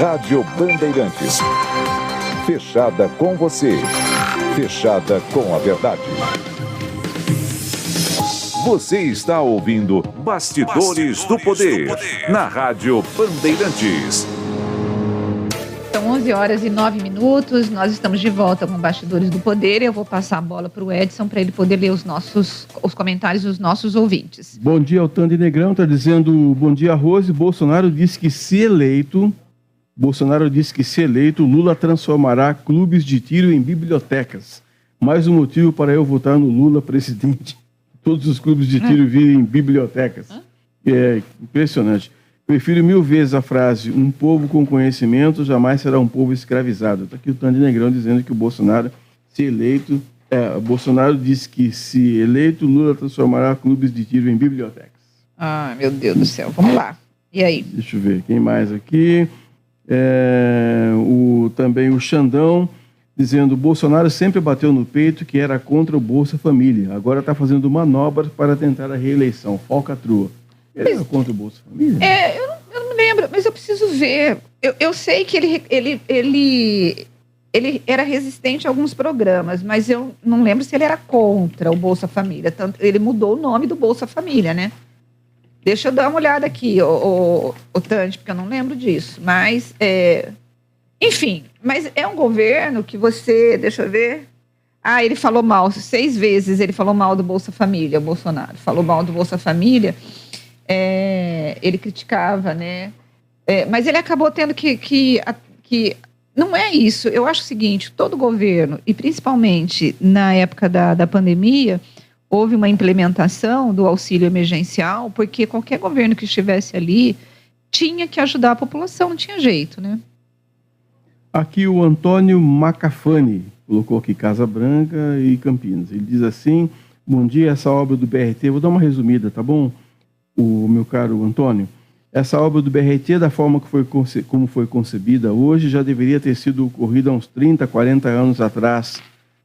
Rádio Bandeirantes. Fechada com você. Fechada com a verdade. Você está ouvindo Bastidores do Poder, na Rádio Bandeirantes. São 11h09, nós estamos de volta com Bastidores do Poder. Eu vou passar a bola para o Edson para ele poder ler os comentários dos nossos ouvintes. Bom dia, o Tande Negrão está dizendo, bom dia, Rose. Bolsonaro disse que se eleito, Lula transformará clubes de tiro em bibliotecas. Mais um motivo para eu votar no Lula presidente. Todos os clubes de tiro virem bibliotecas. É impressionante. Prefiro 1000 vezes a frase: um povo com conhecimento jamais será um povo escravizado. Está aqui o Tandy Negrão dizendo que o Bolsonaro, se eleito, Bolsonaro disse que, se eleito, Lula transformará clubes de tiro em bibliotecas. Ah, meu Deus do céu. Vamos lá. E aí? Deixa eu ver, quem mais aqui? Também o Xandão, dizendo: Bolsonaro sempre bateu no peito que era contra o Bolsa Família. Agora está fazendo manobras para tentar a reeleição. Falcatrua. Ele era contra o Bolsa Família? Eu não me lembro, mas eu preciso ver. Eu sei que ele era resistente a alguns programas, mas eu não lembro se ele era contra o Bolsa Família. Tanto, ele mudou o nome do Bolsa Família, né? Deixa eu dar uma olhada aqui, o Tandy, porque eu não lembro disso. Mas, enfim, mas é um governo que você, deixa eu ver. Ele falou mal, 6 vezes ele falou mal do Bolsa Família, o Bolsonaro. Falou mal do Bolsa Família, ele criticava, né? Mas ele acabou tendo que não é isso. Eu acho o seguinte: todo governo, e principalmente na época da pandemia, houve uma implementação do auxílio emergencial, porque qualquer governo que estivesse ali tinha que ajudar a população, não tinha jeito, né? Aqui o Antônio Macafani colocou aqui Casa Branca e Campinas. Ele diz assim: bom dia, essa obra do BRT, vou dar uma resumida, tá bom? O meu caro Antônio, essa obra do BRT, da forma como foi concebida hoje, já deveria ter sido ocorrida há uns 30, 40 anos atrás,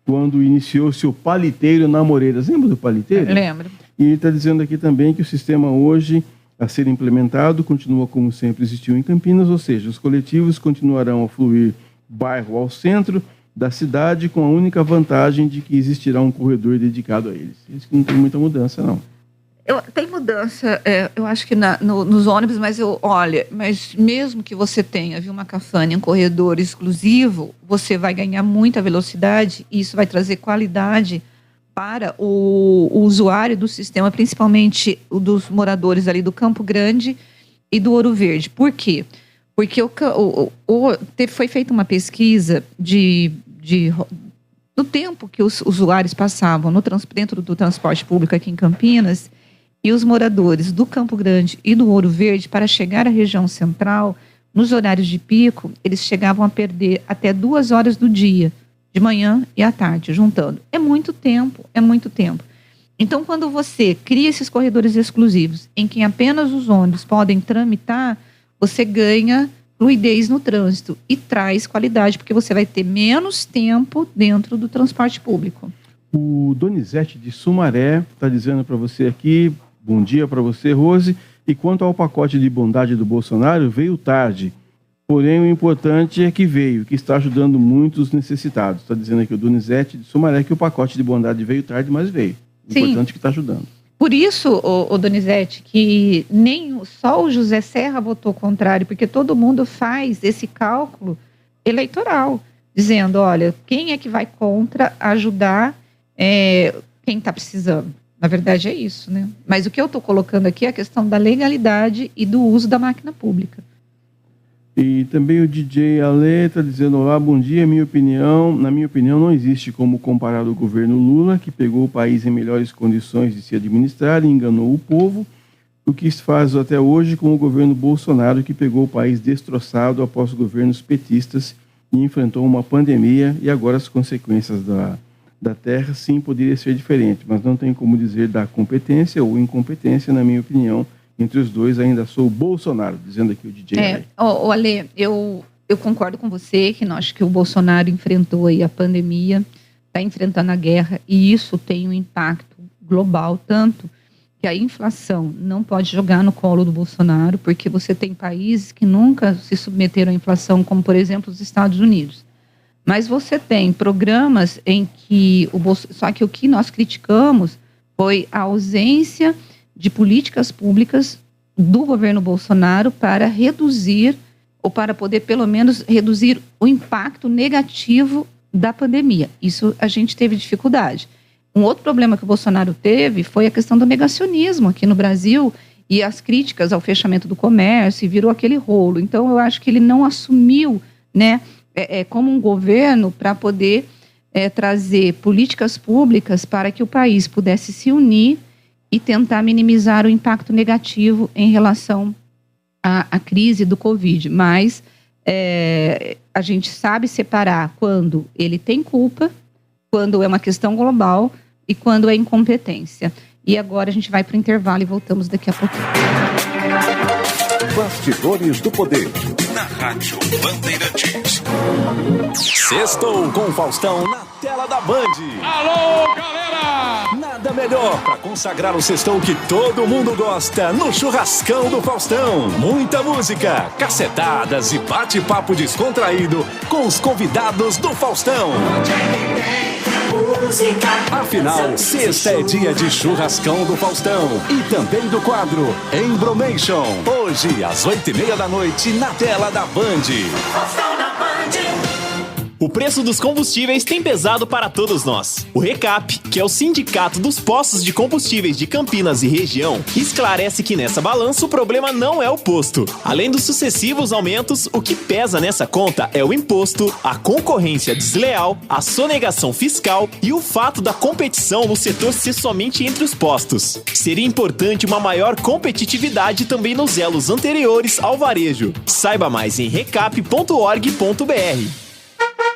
quando iniciou-se o paliteiro na Moreiras. Lembra do paliteiro? Lembro. E ele está dizendo aqui também que o sistema hoje a ser implementado continua como sempre existiu em Campinas, ou seja, os coletivos continuarão a fluir bairro ao centro da cidade, com a única vantagem de que existirá um corredor dedicado a eles. Isso que não tem muita mudança, não. Tem mudança, eu acho que nos ônibus, mas mas mesmo que você tenha, uma Cafane, um corredor exclusivo, você vai ganhar muita velocidade e isso vai trazer qualidade para o usuário do sistema, principalmente dos moradores ali do Campo Grande e do Ouro Verde. Por quê? Porque foi feita uma pesquisa do tempo que os usuários passavam dentro do transporte público aqui em Campinas. E os moradores do Campo Grande e do Ouro Verde, para chegar à região central, nos horários de pico, eles chegavam a perder até 2 horas do dia, de manhã e à tarde, juntando. É muito tempo, é muito tempo. Então, quando você cria esses corredores exclusivos, em que apenas os ônibus podem tramitar, você ganha fluidez no trânsito e traz qualidade, porque você vai ter menos tempo dentro do transporte público. O Donizete de Sumaré está dizendo para você aqui: bom dia para você, Rose. E quanto ao pacote de bondade do Bolsonaro, veio tarde. Porém, o importante é que veio, que está ajudando muitos necessitados. Está dizendo aqui o Donizete de Sumaré que o pacote de bondade veio tarde, mas veio. O importante é que está ajudando. Por isso, o Donizete, que só o José Serra votou contrário, porque todo mundo faz esse cálculo eleitoral, dizendo: olha, quem é que vai contra ajudar quem está precisando? Na verdade é isso, né? Mas o que eu estou colocando aqui é a questão da legalidade e do uso da máquina pública. E também o DJ Ale está dizendo: olá, bom dia, na minha opinião não existe como comparar o governo Lula, que pegou o país em melhores condições de se administrar e enganou o povo, o que se faz até hoje com o governo Bolsonaro, que pegou o país destroçado após governos petistas e enfrentou uma pandemia, e agora as consequências da terra, sim, poderia ser diferente, mas não tem como dizer da competência ou incompetência. Na minha opinião, entre os dois ainda sou o Bolsonaro, dizendo aqui o DJ. Ale, eu concordo com você que nós acho que o Bolsonaro enfrentou aí a pandemia, está enfrentando a guerra, e isso tem um impacto global, tanto que a inflação não pode jogar no colo do Bolsonaro, porque você tem países que nunca se submeteram à inflação, como por exemplo os Estados Unidos. Mas você tem programas em que só que o que nós criticamos foi a ausência de políticas públicas do governo Bolsonaro para reduzir, ou para poder pelo menos reduzir o impacto negativo da pandemia. Isso a gente teve dificuldade. Um outro problema que o Bolsonaro teve foi a questão do negacionismo aqui no Brasil e as críticas ao fechamento do comércio, e virou aquele rolo. Então eu acho que ele não assumiu, né, como um governo para poder trazer políticas públicas para que o país pudesse se unir e tentar minimizar o impacto negativo em relação à crise do Covid. Mas a gente sabe separar quando ele tem culpa, quando é uma questão global e quando é incompetência. E agora a gente vai para o intervalo e voltamos daqui a pouquinho. Bastidores do Poder. Na Rádio Bandeirantes. Sextou com o Faustão na tela da Band. Alô, galera! Nada melhor para consagrar o sextou que todo mundo gosta no churrascão do Faustão. Muita música, cacetadas e bate-papo descontraído com os convidados do Faustão. Afinal, sexta é dia de churrascão do Faustão e também do quadro Embromation. Hoje, às 20h30 na tela da Band. Faustão na Band. O preço dos combustíveis tem pesado para todos nós. O RECAP, que é o Sindicato dos Postos de Combustíveis de Campinas e região, esclarece que nessa balança o problema não é o posto. Além dos sucessivos aumentos, o que pesa nessa conta é o imposto, a concorrência desleal, a sonegação fiscal e o fato da competição no setor ser somente entre os postos. Seria importante uma maior competitividade também nos elos anteriores ao varejo. Saiba mais em recap.org.br.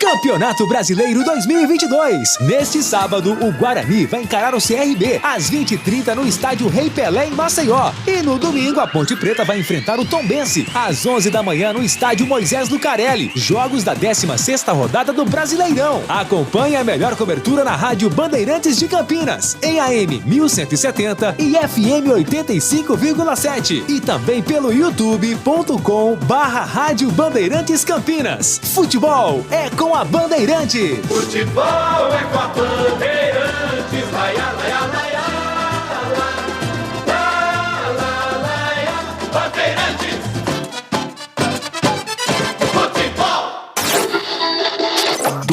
Campeonato Brasileiro 2022. Neste sábado, o Guarani vai encarar o CRB às 20h30 no estádio Rei Pelé, em Maceió. E no domingo, a Ponte Preta vai enfrentar o Tombense às 11h no estádio Moisés Lucarelli. Jogos da 16ª rodada do Brasileirão. Acompanhe a melhor cobertura na Rádio Bandeirantes de Campinas, em AM 1170 e FM 85,7. E também pelo youtube.com/Rádio Bandeirantes Campinas. Futebol é com a Bandeirante. Futebol é com a Bandeirantes. Laia, laia, laia, laia, laia, Bandeirantes. Futebol.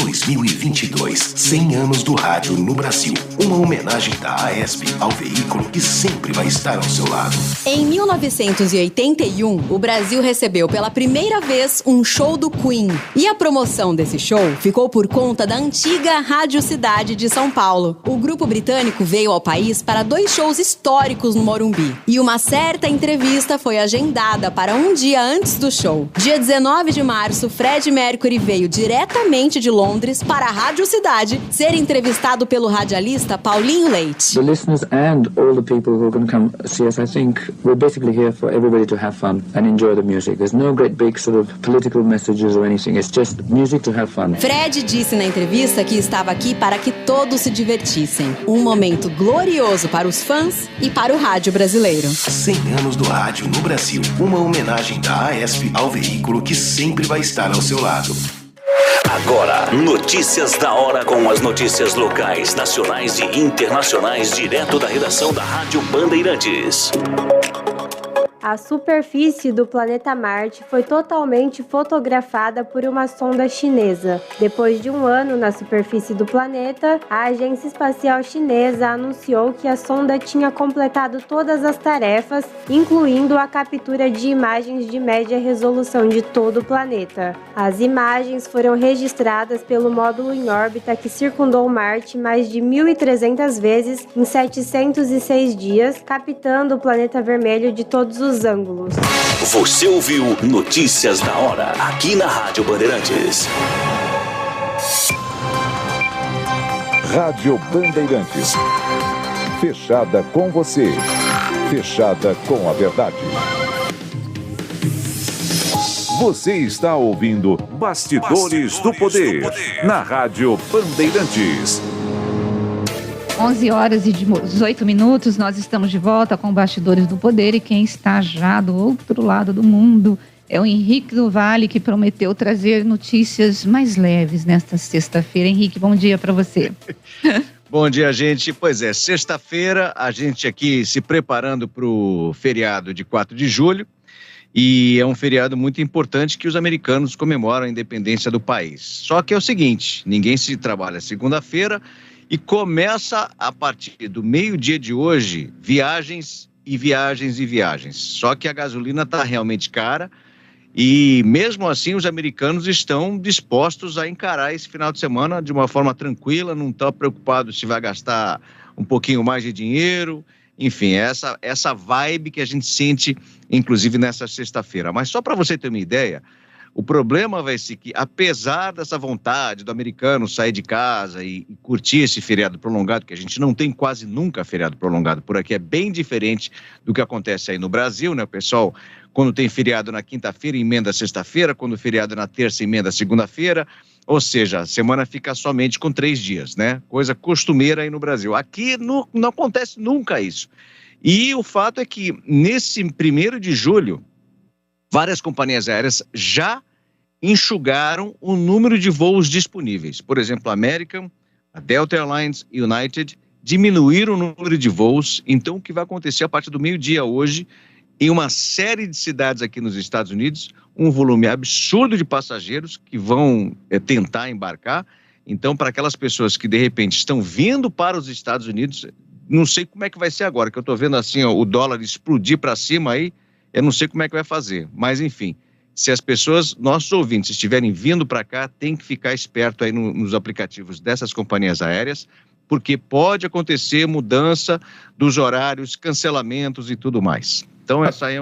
2022, 100 anos do rádio no Brasil. Uma homenagem da AESP ao veículo que sempre vai estar ao seu lado. Em 1981, o Brasil recebeu pela primeira vez um show do Queen. E a promoção desse show ficou por conta da antiga Rádio Cidade de São Paulo. O grupo britânico veio ao país para 2 shows históricos no Morumbi. E uma certa entrevista foi agendada para um dia antes do show. Dia 19 de março, Freddie Mercury veio diretamente de Londres para a Rádio Cidade ser entrevistado pelo radialista Paulinho Leite. The listeners and all the people who are going to come see us, I think we're basically here for everybody to have fun and enjoy the music. There's no great big sort of political messages or anything. It's just music to have fun. Fred disse na entrevista que estava aqui para que todos se divertissem. Um momento glorioso para os fãs e para o rádio brasileiro. 100 anos do rádio no Brasil. Uma homenagem da AESP ao veículo que sempre vai estar ao seu lado. Agora, notícias da hora com as notícias locais, nacionais e internacionais, direto da redação da Rádio Bandeirantes. A superfície do planeta Marte foi totalmente fotografada por uma sonda chinesa. Depois de um ano na superfície do planeta, a Agência Espacial Chinesa anunciou que a sonda tinha completado todas as tarefas, incluindo a captura de imagens de média resolução de todo o planeta. As imagens foram registradas pelo módulo em órbita que circundou Marte mais de 1.300 vezes em 706 dias, captando o planeta vermelho de todos os ângulos. Você ouviu Notícias da Hora, aqui na Rádio Bandeirantes. Rádio Bandeirantes. Fechada com você. Fechada com a verdade. Você está ouvindo Bastidores do Poder, na Rádio Bandeirantes. 11h18, nós estamos de volta com Bastidores do Poder e quem está já do outro lado do mundo é o Henrique do Vale, que prometeu trazer notícias mais leves nesta sexta-feira. Henrique, bom dia para você. Bom dia, gente. Pois é, sexta-feira, a gente aqui se preparando para o feriado de 4 de julho e é um feriado muito importante que os americanos comemoram a independência do país. Só que é o seguinte, ninguém se trabalha segunda-feira e começa a partir do meio-dia de hoje, viagens e viagens e viagens. Só que a gasolina está realmente cara e mesmo assim os americanos estão dispostos a encarar esse final de semana de uma forma tranquila, não estão preocupados se vai gastar um pouquinho mais de dinheiro. Enfim, essa vibe que a gente sente, inclusive, nessa sexta-feira. Mas só para você ter uma ideia, o problema vai ser que, apesar dessa vontade do americano sair de casa e curtir esse feriado prolongado, que a gente não tem quase nunca feriado prolongado por aqui, é bem diferente do que acontece aí no Brasil, né? O pessoal, quando tem feriado na quinta-feira, emenda sexta-feira, quando o feriado é na terça, emenda segunda-feira, ou seja, a semana fica somente com 3 dias, né? Coisa costumeira aí no Brasil. Aqui não acontece nunca isso. E o fato é que, nesse 1º de julho, várias companhias aéreas já enxugaram o número de voos disponíveis. Por exemplo, a American, a Delta Airlines e United diminuíram o número de voos. Então, o que vai acontecer a partir do meio-dia hoje, em uma série de cidades aqui nos Estados Unidos, um volume absurdo de passageiros que vão tentar embarcar. Então, para aquelas pessoas que, de repente, estão vindo para os Estados Unidos, não sei como é que vai ser agora, que eu estou vendo assim, ó, o dólar explodir para cima aí, eu não sei como é que vai fazer, mas enfim, se as pessoas, nossos ouvintes, estiverem vindo para cá, tem que ficar esperto aí nos aplicativos dessas companhias aéreas, porque pode acontecer mudança dos horários, cancelamentos e tudo mais. Então essa aí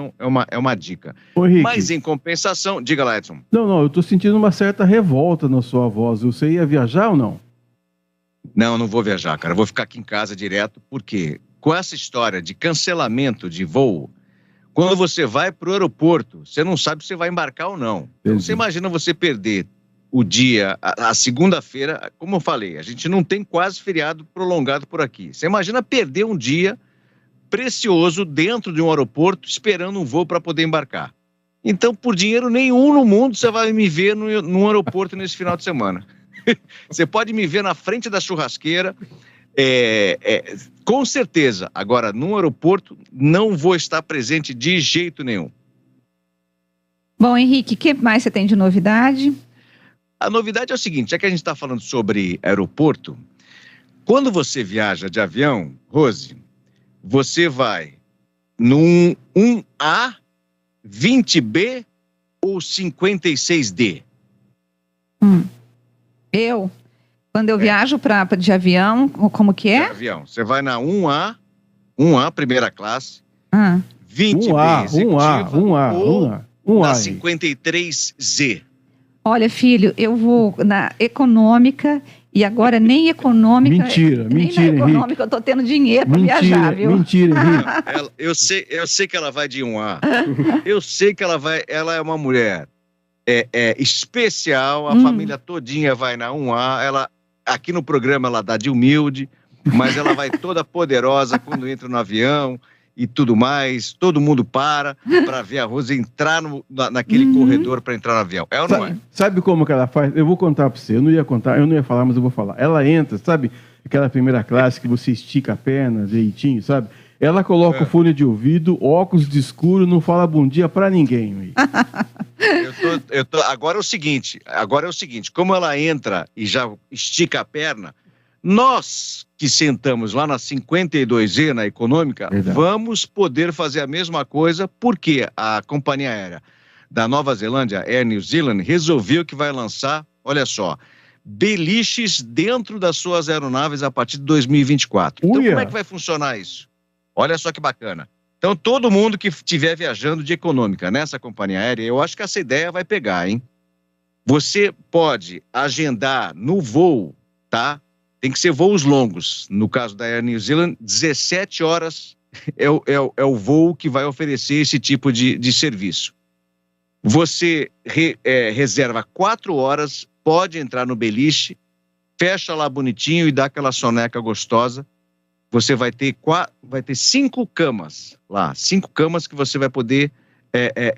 é uma dica. Ô, Henrique, mas em compensação, diga lá, Edson. Não, eu estou sentindo uma certa revolta na sua voz. Você ia viajar ou não? Não vou viajar, cara. Eu vou ficar aqui em casa direto, porque com essa história de cancelamento de voo, quando você vai para o aeroporto, você não sabe se você vai embarcar ou não. Então, você imagina você perder o dia, a segunda-feira, como eu falei, a gente não tem quase feriado prolongado por aqui. Você imagina perder um dia precioso dentro de um aeroporto, esperando um voo para poder embarcar. Então, por dinheiro nenhum no mundo, você vai me ver num aeroporto nesse final de semana. Você pode me ver na frente da churrasqueira, com certeza. Agora, num aeroporto, não vou estar presente de jeito nenhum. Bom, Henrique, o que mais você tem de novidade? A novidade é o seguinte, já que a gente está falando sobre aeroporto, quando você viaja de avião, Rose, você vai num 1A, 20B ou 56D? Quando eu viajo de avião, como que é? De avião. Você vai na 1A, primeira classe, 20B executiva ou na 53Z. Olha, filho, eu vou na econômica e agora nem econômica... Mentira, nem na econômica Henrique. Eu tô tendo dinheiro para viajar, viu? Mentira, Henrique. Eu sei que ela vai de 1A. Eu sei que ela é uma mulher especial, a família todinha vai na 1A, ela, aqui no programa ela dá de humilde, mas ela vai toda poderosa quando entra no avião e tudo mais, todo mundo para ver a Rose entrar naquele corredor para entrar no avião. É ou não é? Sabe como que ela faz? Eu vou contar para você, eu não ia falar, mas eu vou falar. Ela entra, sabe, aquela primeira classe que você estica a perna direitinho, sabe? Ela coloca o fone de ouvido, óculos de escuro, não fala bom dia para ninguém. Agora é o seguinte, como ela entra e já estica a perna, nós que sentamos lá na 52Z, na econômica, vamos poder fazer a mesma coisa, porque a companhia aérea da Nova Zelândia, Air New Zealand, resolveu que vai lançar, olha só, beliches dentro das suas aeronaves a partir de 2024. Então, como é que vai funcionar isso? Olha só que bacana. Então, todo mundo que estiver viajando de econômica nessa companhia aérea, eu acho que essa ideia vai pegar, hein? Você pode agendar no voo, tá? Tem que ser voos longos. No caso da Air New Zealand, 17 horas é o voo que vai oferecer esse tipo de serviço. Você reserva 4 horas, pode entrar no beliche, fecha lá bonitinho e dá aquela soneca gostosa. Você vai ter 5 camas lá, 5 camas que você vai poder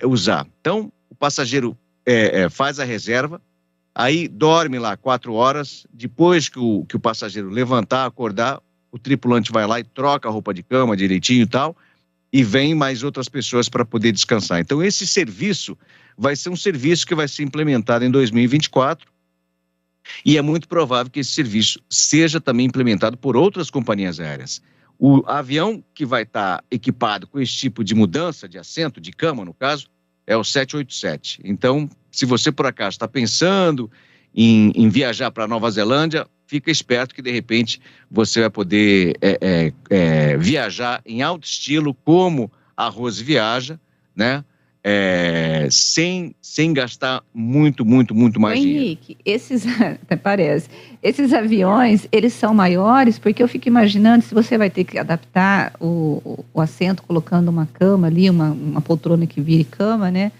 usar. Então, o passageiro faz a reserva, aí dorme lá 4 horas, depois que o passageiro levantar, acordar, o tripulante vai lá e troca a roupa de cama direitinho e tal, e vem mais outras pessoas para poder descansar. Então, esse serviço vai ser um serviço que vai ser implementado em 2024, e é muito provável que esse serviço seja também implementado por outras companhias aéreas. O avião que vai estar equipado com esse tipo de mudança de assento, de cama no caso, é o 787. Então, se você por acaso está pensando em viajar para Nova Zelândia, fica esperto que, de repente, você vai poder viajar em alto estilo, como a Rose viaja, né? Sem gastar muito mais dinheiro. Henrique, até parece, esses aviões, eles são maiores, porque eu fico imaginando se você vai ter que adaptar o assento colocando uma cama ali, uma poltrona que vire cama, né?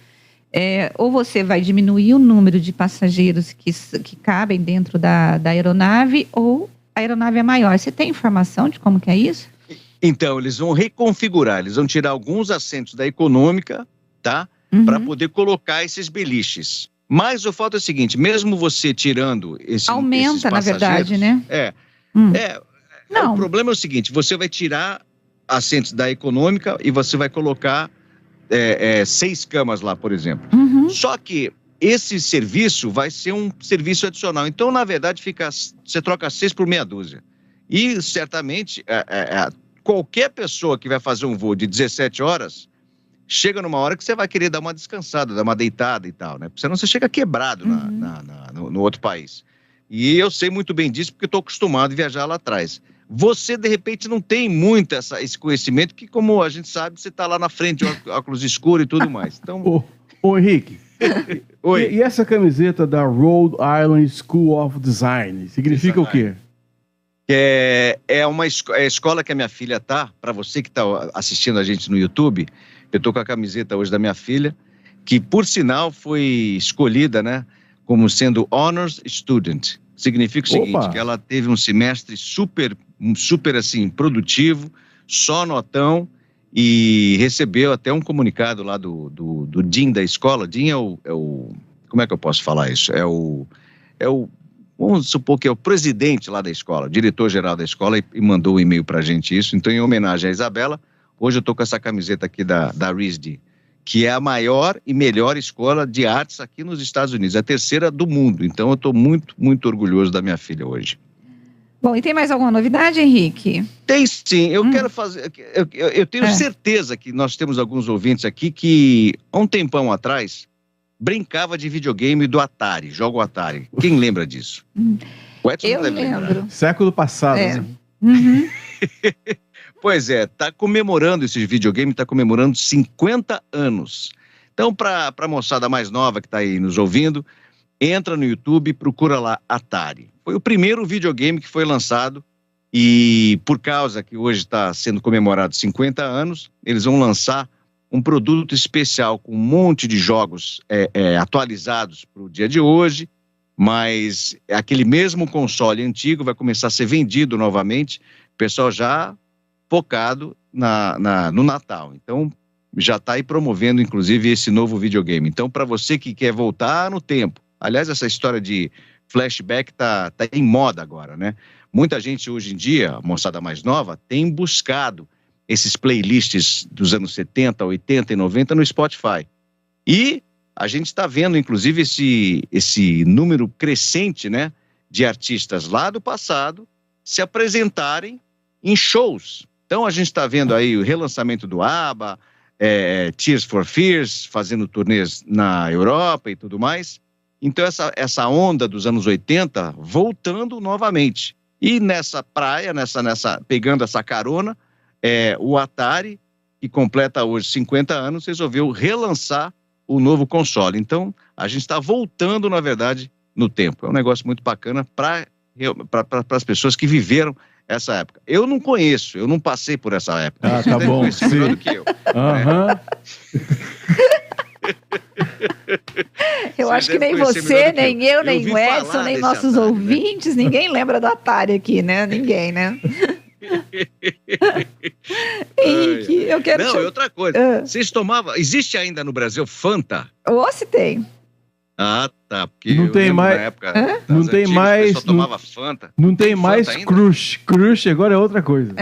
Ou você vai diminuir o número de passageiros que cabem dentro da aeronave, ou a aeronave é maior. Você tem informação de como que é isso? Então, eles vão reconfigurar, eles vão tirar alguns assentos da econômica, tá? Para poder colocar esses beliches. Mas o fato é o seguinte, mesmo você tirando aumenta, na verdade, né? O problema é o seguinte, você vai tirar assentos da econômica e você vai colocar 6 camas lá, por exemplo. Só que esse serviço vai ser um serviço adicional. Então, na verdade, você troca 6 por meia dúzia. E, certamente, qualquer pessoa que vai fazer um voo de 17 horas, chega numa hora que você vai querer dar uma descansada, dar uma deitada e tal, né? Porque senão você chega quebrado no outro país. E eu sei muito bem disso, porque eu estou acostumado a viajar lá atrás. Você, de repente, não tem muito esse conhecimento, que, como a gente sabe, você está lá na frente, óculos escuros e tudo mais. Então... Ô Henrique, Oi. E essa camiseta da Rhode Island School of Design, significa o quê? É a escola que a minha filha tá, para você que está assistindo a gente no YouTube, eu tô com a camiseta hoje da minha filha, que, por sinal, foi escolhida, né, como sendo Honors Student. Significa o seguinte, que ela teve um semestre super, assim, produtivo, só notão, e recebeu até um comunicado lá do Dean da escola. Dean é o... Como é que eu posso falar isso? Vamos supor que é o presidente lá da escola, diretor-geral da escola, e mandou um e-mail pra gente isso. Então, em homenagem à Isabela, hoje eu tô com essa camiseta aqui da RISD, que é a maior e melhor escola de artes aqui nos Estados Unidos, a 3ª do mundo. Então, eu tô muito, muito orgulhoso da minha filha hoje. Bom, e tem mais alguma novidade, Henrique? Tem sim, eu quero fazer... Eu tenho certeza que nós temos alguns ouvintes aqui que, há um tempão atrás, brincava de videogame do Atari, jogo Atari. Quem lembra disso? O Edson Eu deve lembrar. lembro. Século passado, né? Pois é, tá comemorando esse videogame, tá comemorando 50 anos. Então, para a moçada mais nova que tá aí nos ouvindo, entra no YouTube e procura lá Atari. Foi o primeiro videogame que foi lançado e, por causa que hoje está sendo comemorado 50 anos, eles vão lançar um produto especial com um monte de jogos atualizados para o dia de hoje, mas aquele mesmo console antigo vai começar a ser vendido novamente, o pessoal já focado no Natal. Então, já está aí promovendo, inclusive, esse novo videogame. Então, para você que quer voltar no tempo, aliás, essa história de flashback tá em moda agora, né? Muita gente hoje em dia, a moçada mais nova, tem buscado esses playlists dos anos 70, 80 e 90 no Spotify. E a gente está vendo, inclusive, esse número crescente, né, de artistas lá do passado se apresentarem em shows. Então, a gente está vendo aí o relançamento do ABBA, Tears for Fears, fazendo turnês na Europa e tudo mais. Então, essa onda dos anos 80 voltando novamente. E nessa praia, pegando essa carona, o Atari, que completa hoje 50 anos, resolveu relançar o novo console. Então, a gente está voltando, na verdade, no tempo. É um negócio muito bacana para as pessoas que viveram essa época. Eu não conheço, eu não passei por essa época. Ah, tá bom. Você melhor do que eu. Aham. Eu acho que nem você, nem eu, nem o Edson, nem nossos Atari, ouvintes, ninguém lembra do Atari aqui, né? Ninguém, né? Henrique, eu quero... Não, e outra coisa, vocês tomavam... Existe ainda no Brasil Fanta? Ou se tem. Ah, tá, porque não tem mais, na época não tem antigas, mais, só tomava Fanta. Não tem mais Fanta Crush agora é outra coisa.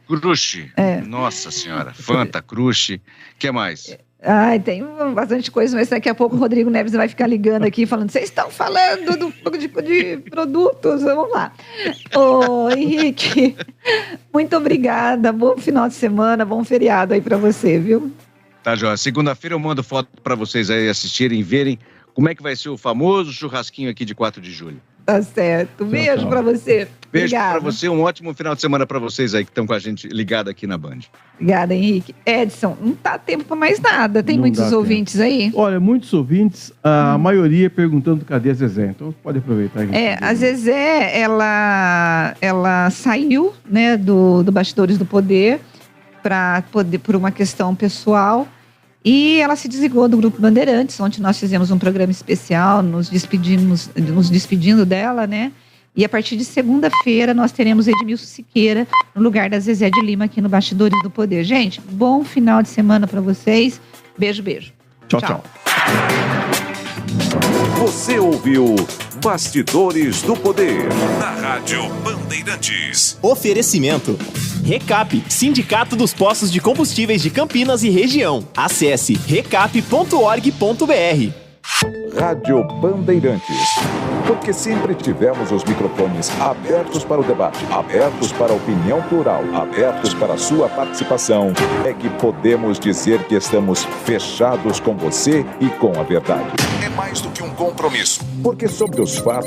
Crush, nossa senhora, Fanta, Crush, que mais? Ai, tem bastante coisa, mas daqui a pouco o Rodrigo Neves vai ficar ligando aqui, falando, vocês estão falando de produtos, vamos lá. Ô, Henrique, muito obrigada, bom final de semana, bom feriado aí pra você, viu? Tá, João, segunda-feira eu mando foto pra vocês aí assistirem, verem como é que vai ser o famoso churrasquinho aqui de 4 de julho. Tá certo. Beijo para você. Beijo para você, um ótimo final de semana para vocês aí que estão com a gente ligado aqui na Band. Obrigada, Henrique. Edson, não tá tempo para mais nada. Tem Não muitos dá ouvintes aí? Olha, muitos ouvintes, a maioria perguntando cadê a Zezé. Então pode aproveitar. A Zezé, ela saiu, né, do Bastidores do Poder por uma questão pessoal e ela se desligou do Grupo Bandeirantes. Ontem nós fizemos um programa especial, nos despedindo dela, né? E a partir de segunda-feira nós teremos Edmilson Siqueira no lugar da Zezé de Lima aqui no Bastidores do Poder. Gente, bom final de semana para vocês. Beijo, beijo. Tchau. Você ouviu Bastidores do Poder Na Rádio Bandeirantes. Oferecimento. Recap, Sindicato dos Postos de Combustíveis de Campinas e Região. Acesse recap.org.br. Rádio Bandeirantes. Porque sempre tivemos os microfones abertos para o debate, abertos para a opinião plural, abertos para a sua participação, é que podemos dizer que estamos fechados com você e com a verdade. É mais do que um compromisso, porque sobre os fatos